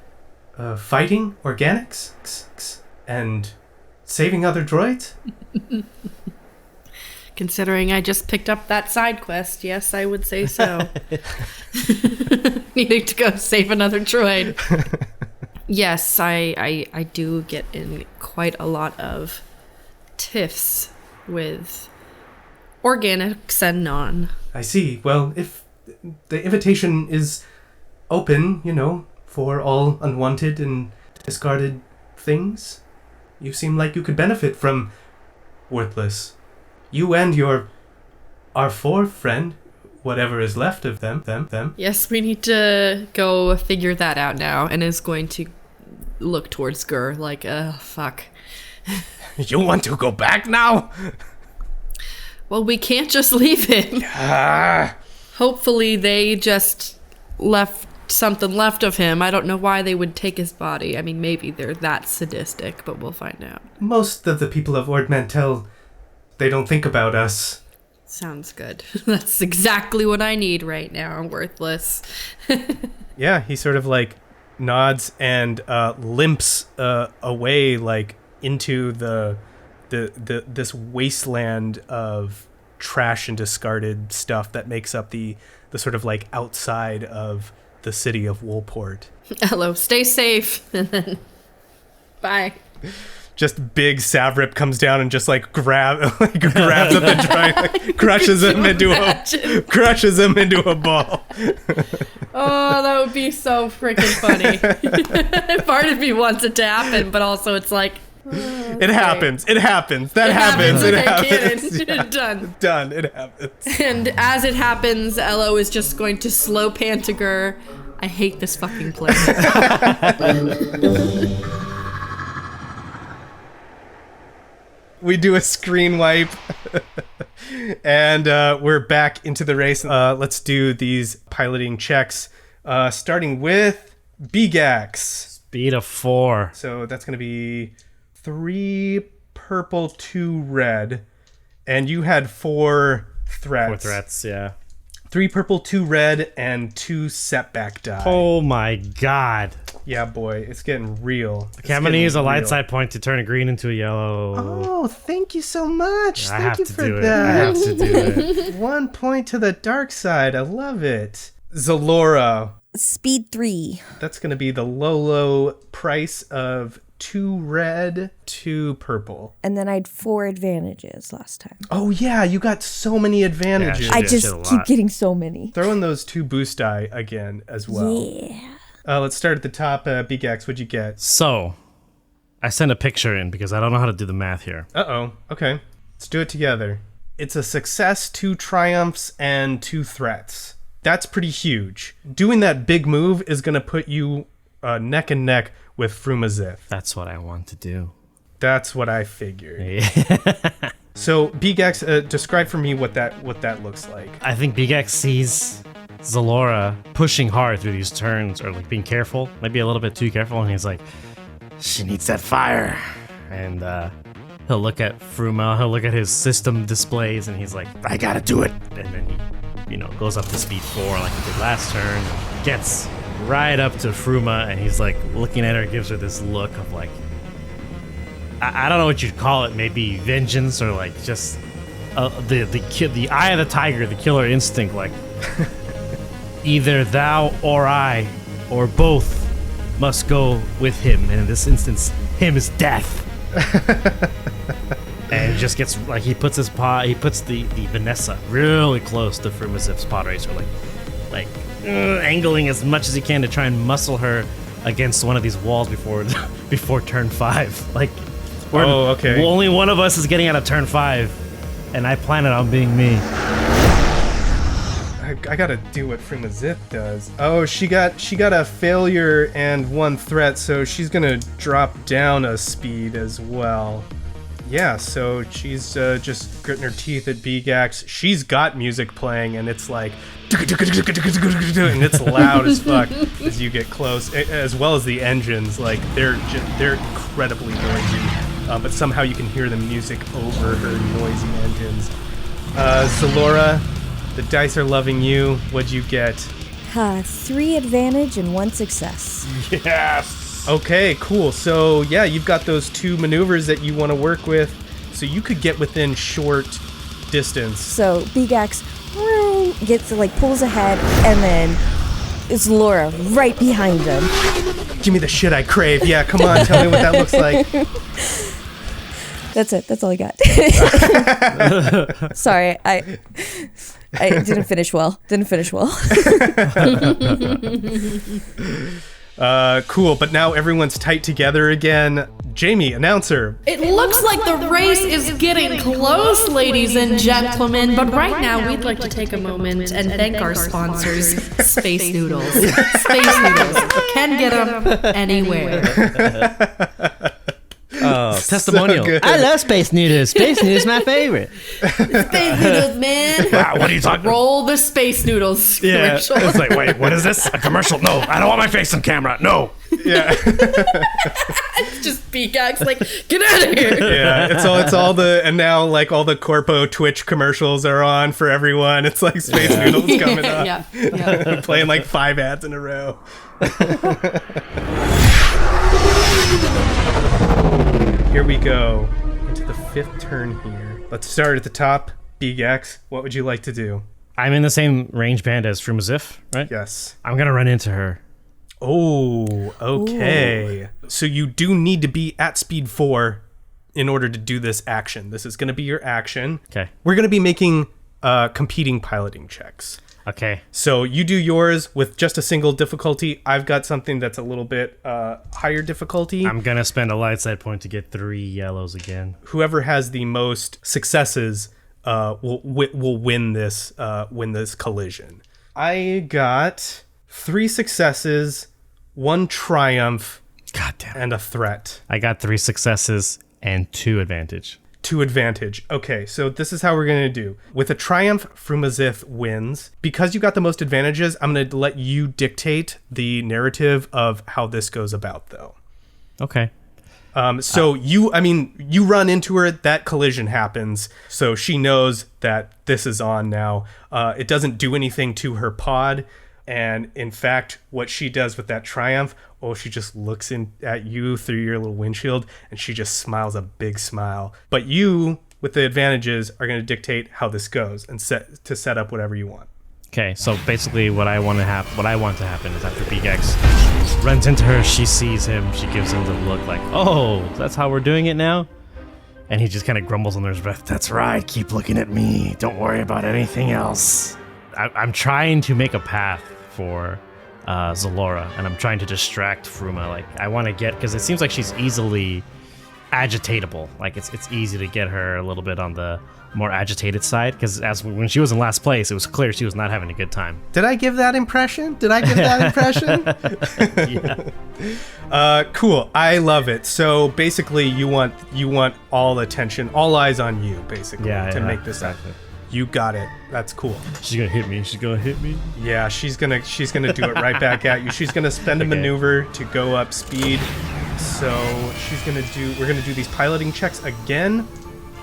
fighting organics and saving other droids? Considering I just picked up that side quest, yes, I would say so. Needing to go save another droid. Yes, I do get in quite a lot of tiffs with organics and non. I see. Well, if the invitation is open, for all unwanted and discarded things, you seem like you could benefit from worthless. You and your R4 friend, whatever is left of them. Yes, we need to go figure that out now, and is going to look towards Gur like, fuck. You want to go back now? Well, we can't just leave him. Hopefully they just left something left of him. I don't know why they would take his body. I mean, maybe they're that sadistic, but we'll find out. Most of the people of Ord Mantell, they don't think about us. Sounds good. That's exactly what I need right now. I'm worthless. Yeah, he sort of like nods and limps away like into this wasteland of trash and discarded stuff that makes up the sort of like outside of the city of Woolport. Hello, stay safe, and then bye. Just big Savrip comes down and just like grabs at the droid, like, crushes him into a ball. Oh, that would be so freaking funny. Part of me wants it to happen, but also it's like, it happens. That happens. It happens. Yeah. Done. It happens. And as it happens, Elo is just going to slow Pantiger I hate this fucking place. We do a screen wipe. And we're back into the race. Let's do these piloting checks. Starting with Beegax. Speed of 4. So that's going to be 3 purple, 2 red. And you had 4 threats. 4 threats, yeah. 3 purple, 2 red, and 2 setback die. Oh my god. Yeah, boy, it's getting real. Okay, I'm going to use a light side point to turn a green into a yellow. Oh, thank you so much. I Thank have you to for do it. that. I have to do it. 1 point to the dark side. I love it. Xelora. Speed 3. That's going to be the low price of 2 red, 2 purple. And then I had 4 advantages last time. Oh, yeah, you got so many advantages. Yeah, I Yeah, just shit a keep lot. getting so many. Throw in those 2 boost die again as well. Yeah. Let's start at the top. Beegax, what'd you get? So, I sent a picture in because I don't know how to do the math here. Uh-oh. Okay. Let's do it together. It's a success, 2 triumphs, and 2 threats. That's pretty huge. Doing that big move is going to put you neck and neck with Frumazith. That's what I want to do. That's what I figured. Yeah. So, Beegax, describe for me what that looks like. I think Beegax sees Xelora pushing hard through these turns, or like being careful, maybe a little bit too careful, and he's like, she needs that fire. And he'll look at Fruma, he'll look at his system displays, and he's like, I gotta do it. And then he, goes up to speed 4 like he did last turn, gets right up to Fruma, and he's like looking at her, gives her this look of like, I don't know what you'd call it, maybe vengeance, or like just the eye of the tiger, the killer instinct, like either thou or I, or both, must go with him. And in this instance, him is death. And it just gets like he puts the Vanessa really close to Frumazip's podracer, like angling as much as he can to try and muscle her against one of these walls before turn 5. Like, okay. Only one of us is getting out of turn 5, and I plan it on being me. I gotta do what Frumazith does. Oh, she got a failure and 1 threat, so she's gonna drop down a speed as well. Yeah, so she's just gritting her teeth at Beegax. She's got music playing, and it's like, and it's loud as fuck as you get close, as well as the engines. Like they're incredibly noisy, but somehow you can hear the music over her noisy engines. Xelora, the dice are loving you. What'd you get? 3 advantage and 1 success. Yes. Okay, cool. So yeah, you've got those 2 maneuvers that you want to work with, so you could get within short distance. So Beegax gets pulls ahead, and then it's Laura right behind him. Give me the shit I crave. Yeah, come on, tell me what that looks like. That's it. That's all I got. Sorry, I didn't finish well. Cool, but now everyone's tight together again. Jamie, announcer. It looks like the race is getting close, ladies and gentlemen, but right now we'd like to take a moment and thank our sponsors, Space Noodles. Space Noodles can get them anywhere. Oh, testimonial. good. I love Space Noodles. Space Noodles is my favorite. Space Noodles, man. Wow, what are you talking about? Roll the Space Noodles Yeah, commercial. it's like, wait, what is this? A commercial? No, I don't want my face on camera. No. Yeah. It's just Beegax, like, get out of here. Yeah, it's all the, and now like all the Corpo Twitch commercials are on for everyone. It's like Space Noodles coming up. Yeah. Playing like 5 ads in a row. Here we go into the 5th turn here. Let's start at the top. Beegax, what would you like to do? I'm in the same range band as Frumazif, right? Yes. I'm going to run into her. Oh, okay. Ooh. So you do need to be at speed 4 in order to do this action. This is going to be your action. Okay. We're going to be making competing piloting checks. Okay. So you do yours with just a single difficulty. I've got something that's a little bit higher difficulty. I'm going to spend a light side point to get 3 yellows again. Whoever has the most successes will win this collision. I got 3 successes, 1 triumph, God damn it. and a threat. I got 3 successes and 2 advantage. 2 advantage. Okay, so this is how we're going to do. With a triumph, Frumazith wins. Because you got the most advantages, I'm going to let you dictate the narrative of how this goes about, though. Okay. So you run into her, that collision happens, so she knows that this is on now. It doesn't do anything to her pod, and in fact, what she does with that triumph, she just looks in at you through your little windshield, and she just smiles a big smile. But you, with the advantages, are going to dictate how this goes and set up whatever you want. Okay, so basically what I want to happen is after Beegax runs into her, she sees him, she gives him the look like, oh, that's how we're doing it now? And he just kind of grumbles under his breath, that's right, keep looking at me, don't worry about anything else. I'm trying to make a path for Xelora, and I'm trying to distract Fruma. Like, I want to get, because it seems like she's easily agitatable. Like, it's easy to get her a little bit on the more agitated side, because when she was in last place, it was clear she was not having a good time. Did I give that impression? Yeah. Cool. I love it. So basically, you want all attention, all eyes on you, basically, to make this happen. You got it. That's cool. She's gonna hit me. Yeah, she's gonna do it right back at you. She's gonna spend a maneuver to go up speed. So we're gonna do these piloting checks again.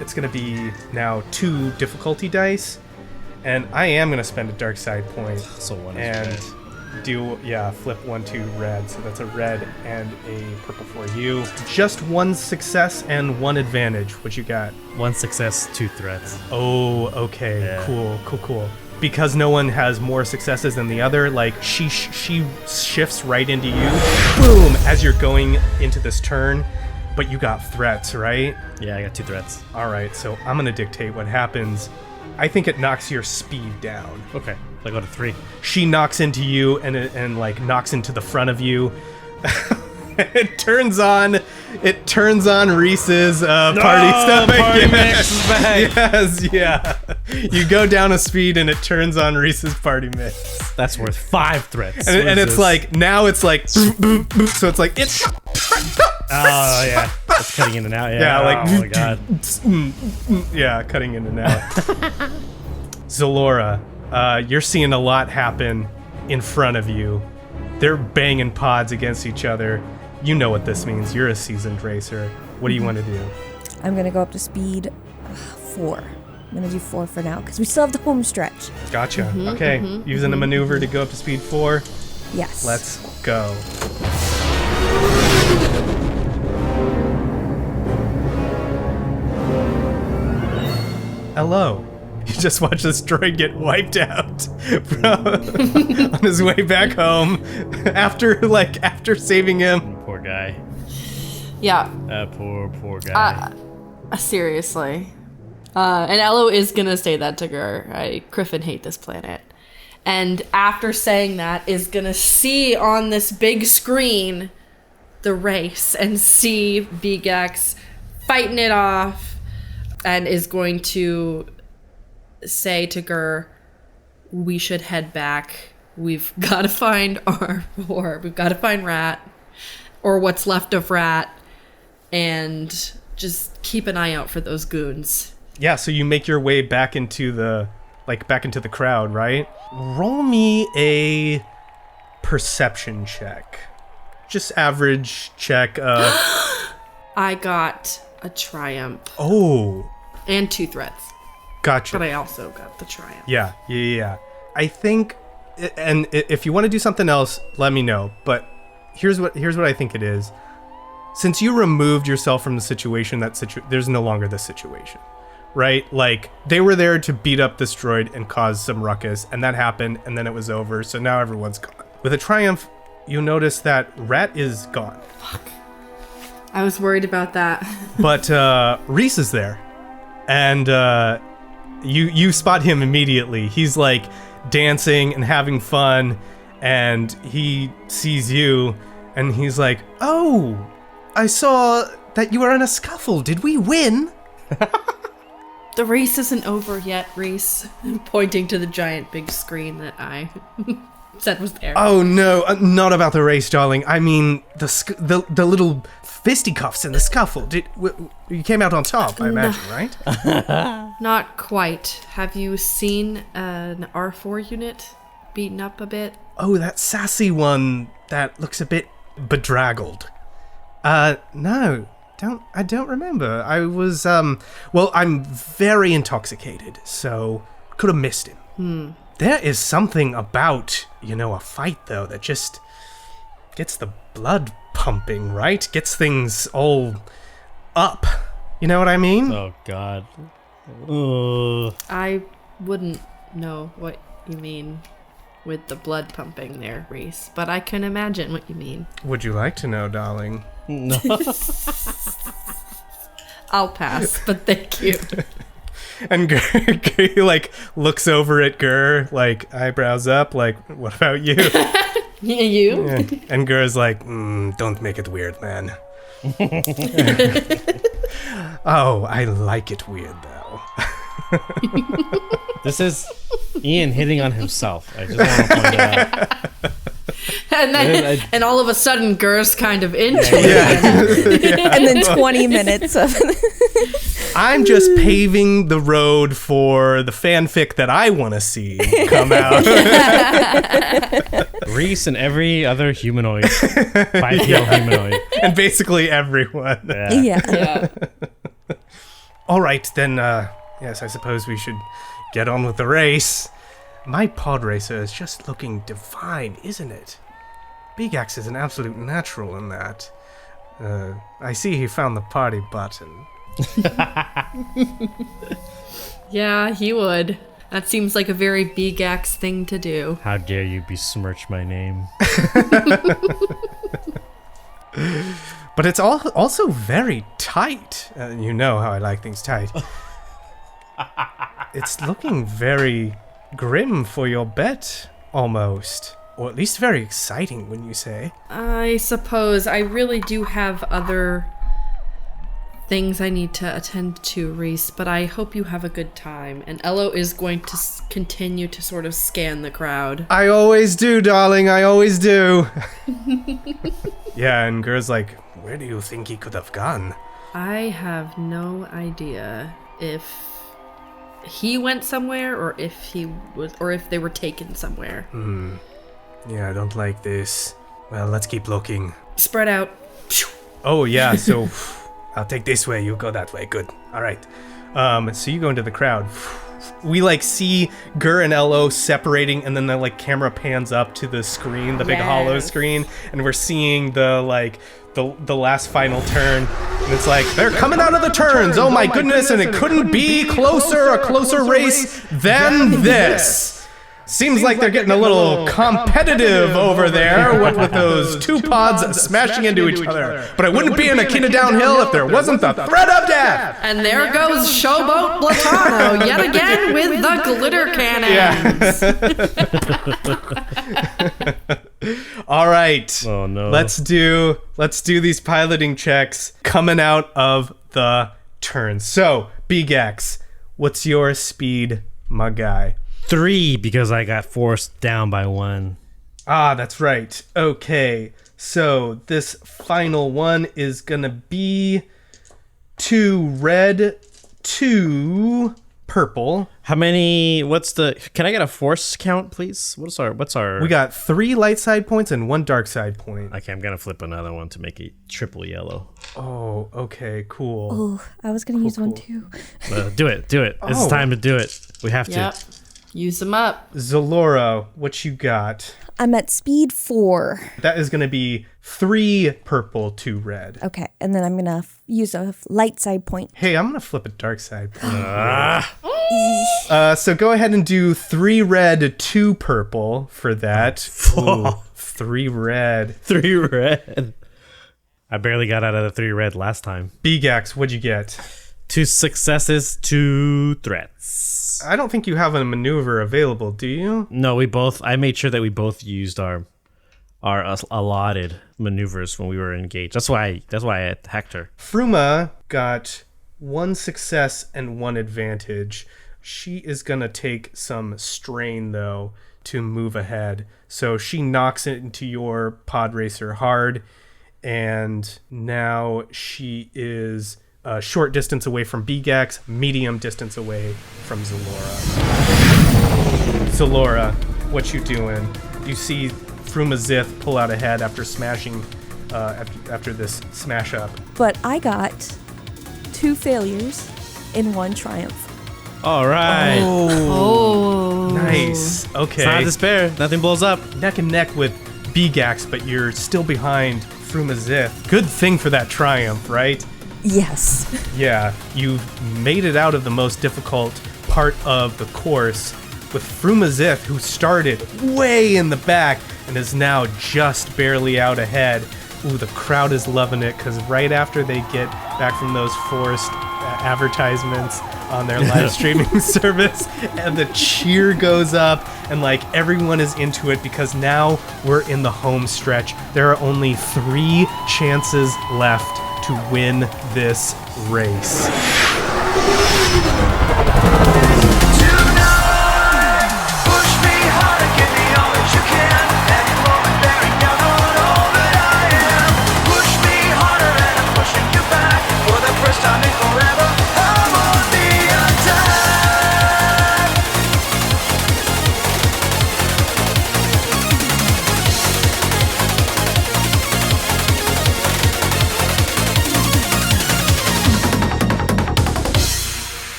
It's gonna be now 2 difficulty dice, and I am gonna spend a dark side point. So one and is flip 1 to red. So that's a red and a purple for you. Just 1 success and 1 advantage. What you got? 1 success, 2 threats. Oh, okay. Yeah. Cool. Because no one has more successes than the other, like she shifts right into you, boom, as you're going into this turn. But you got threats, right? Yeah, I got 2 threats. All right, so I'm gonna dictate what happens. I think it knocks your speed down. Okay, so I go to 3. She knocks into you and like knocks into the front of you. It turns on Reese's party stuff. Party mix is back. Yes, yeah. You go down a speed and it turns on Reese's party mix. That's worth 5 threats. And it's like, now it's like, so it's like, it's. Oh yeah, it's cutting in and out. Yeah, like, oh my god. Yeah, cutting in and out. Xelora, you're seeing a lot happen in front of you. They're banging pods against each other. You know what this means. You're a seasoned racer. What do you want to do? I'm going to go up to speed 4. I'm going to do 4 for now, because we still have the home stretch. Gotcha. Okay. Using a maneuver to go up to speed 4. Yes. Let's go. Hello. You just watched this droid get wiped out on his way back home after saving him. Poor guy. Yeah. Poor guy. Seriously. And Elo is gonna say that to Gur. I Griffin hate this planet. And after saying that, is gonna see on this big screen the race and see Beegax fighting it off, and is going to say to Gur, we should head back. We've got to find we've got to find Rat, or what's left of Rat, and just keep an eye out for those goons. Yeah, so you make your way back into the crowd, right? Roll me a perception check. Just average check. I got a triumph. Oh. And 2 threats. Gotcha. But I also got the triumph. Yeah. I think, and if you want to do something else, let me know. But here's what I think it is. Since you removed yourself from the situation, there's no longer this situation, right? Like, they were there to beat up this droid and cause some ruckus, and that happened, and then it was over. So now everyone's gone. With a triumph, you notice that Rat is gone. Fuck. I was worried about that. But Reese is there, and you spot him immediately. He's like dancing and having fun, and he sees you, and he's like, "Oh, I saw that you were in a scuffle. Did we win?" The race isn't over yet, Reese. Pointing to the giant big screen that I said was there. Oh no, not about the race, darling. I mean the little fisticuffs in the scuffle. You came out on top, I imagine, right? Not quite. Have you seen an R4 unit beaten up a bit? Oh, that sassy one that looks a bit bedraggled. No. I don't remember. I was, well, I'm very intoxicated, so could have missed him. There is something about, a fight, though, that just gets the blood pumping, right? Gets things all up. You know what I mean? Oh, God. Ugh. I wouldn't know what you mean with the blood pumping there, Reese, but I can imagine what you mean. Would you like to know, darling? No. I'll pass, but thank you. And Gur, looks over at Gur, eyebrows up, what about you? Yeah, you? Yeah. And Gur's don't make it weird, man. Oh, I like it weird, though. This is Ian hitting on himself. I just want to point it out. And then, and all of a sudden, Gur's kind of into it. And then 20 minutes of I'm just paving the road for the fanfic that I want to see come out. Reese and every other humanoid. Bipedal humanoid. And basically everyone. Yeah. All right, then, yes, I suppose we should get on with the race. My pod racer is just looking divine, isn't it? Beegax is an absolute natural in that. I see he found the party button. Yeah, he would. That seems like a very Beegax thing to do. How dare you besmirch my name? But it's also very tight. You know how I like things tight. It's looking very grim for your bet, almost. Or at least very exciting, wouldn't you say? I suppose I really do have other things I need to attend to, Reese, but I hope you have a good time. And Ello is going to continue to sort of scan the crowd. I always do, darling, I always do. Yeah, and Gur's where do you think he could have gone? I have no idea if he went somewhere or if they were taken somewhere. Yeah, I don't like this. Well, let's keep looking. Spread out. Oh, yeah, so I'll take this way, you go that way. Good. All right. So you go into the crowd. We see Gur and Ello separating, and then the camera pans up to the screen, the big hollow screen, and we're seeing the last final turn, and it's they're coming out of the turns. Oh my goodness, and it couldn't be a closer race than this. Seems like they're getting a little competitive over there with those two pods smashing into each other. But it wouldn't be an Akina downhill if there wasn't the threat of death. And there goes Showboat Botano yet again with the glitter cannons. All right. Oh no. Let's do these piloting checks coming out of the turns. So, Beegax, what's your speed, my guy? 3 because I got forced down by 1. Ah, that's right. Okay, so this final one is gonna be 2 red, 2 purple. How many? Can I get a force count, please? What's our? We got 3 light side points and 1 dark side point. Okay, I'm gonna flip another one to make it triple yellow. Oh, okay, cool. Oh, I was gonna use one too. Do it. This is time to do it. We have to. Yep. Use them up. Xelora, what you got? I'm at speed 4. That is going to be 3 purple, 2 red. Okay, and then I'm gonna use a light side point. Hey, I'm going to flip a dark side point. So go ahead and do 3 red, 2 purple for that. Ooh, 3 red. 3 red. I barely got out of the 3 red last time. Beegax, what'd you get? 2 successes, 2 threats. I don't think you have a maneuver available, do you? No, I made sure that we both used our allotted maneuvers when we were engaged. That's why I hacked her. Fruma got 1 success and 1 advantage. She is gonna take some strain though. to move ahead. So she knocks into your pod racer hard, and now she is a short distance away from Beegax, medium distance away from Xelora. Xelora, what you doing? You see Frumazith pull out ahead after smashing, after this smash up. But I got 2 failures in 1 triumph. All right. Oh. Nice. Okay. It's not despair. Nothing blows up. Neck and neck with Beegax, but you're still behind Frumazith. Good thing for that triumph, right? Yes. Yeah, you made it out of the most difficult part of the course with Frumazith, who started way in the back and is now just barely out ahead. Ooh, the crowd is loving it, because right after they get back from those forced advertisements on their live streaming service, and the cheer goes up, and like everyone is into it, because now we're in the home stretch. There are only 3 chances left to win this race.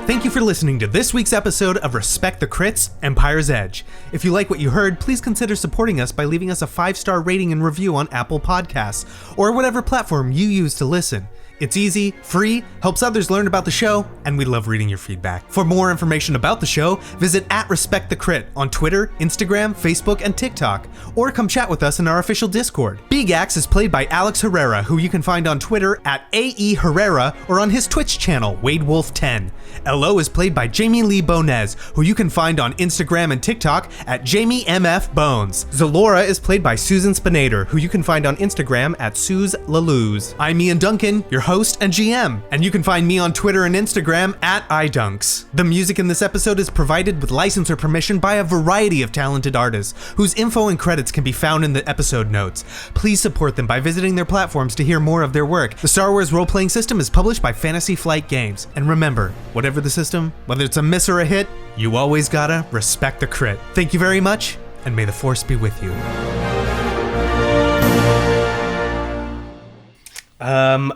Thank you for listening to this week's episode of Respect the Crits, Empire's Edge. If you like what you heard, please consider supporting us by leaving us a 5-star rating and review on Apple Podcasts, or whatever platform you use to listen. It's easy, free, helps others learn about the show, and we love reading your feedback. For more information about the show, visit @RespectTheCrit on Twitter, Instagram, Facebook, and TikTok, or come chat with us in our official Discord. Beegax is played by Alex Herrera, who you can find on Twitter @AE Herrera, or on his Twitch channel, WadeWolf10. LO is played by Jamie Lee-Bonés, who you can find on Instagram and TikTok @JamieMFBones. Xelora is played by Susan Spenader, who you can find on Instagram @SuzLalouz. I'm Ian Duncan, your host and GM, and you can find me on Twitter and Instagram @idunks. The music in this episode is provided with license or permission by a variety of talented artists, whose info and credits can be found in the episode notes. Please support them by visiting their platforms to hear more of their work. The Star Wars role-playing system is published by Fantasy Flight Games. And remember, whatever the system, whether it's a miss or a hit, you always gotta respect the crit. Thank you very much, and may the Force be with you.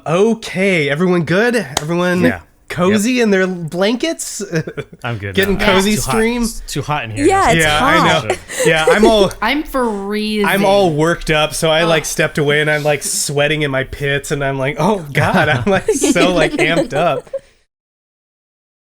Okay, everyone good? Everyone cozy in their blankets? I'm good. Getting now. cozy It's too stream? It's too hot in here. Yeah, it's hot. I know. Yeah, I'm freezing. I'm all worked up, so I like stepped away and I'm like sweating in my pits and I'm like, oh god, I'm like so like amped up.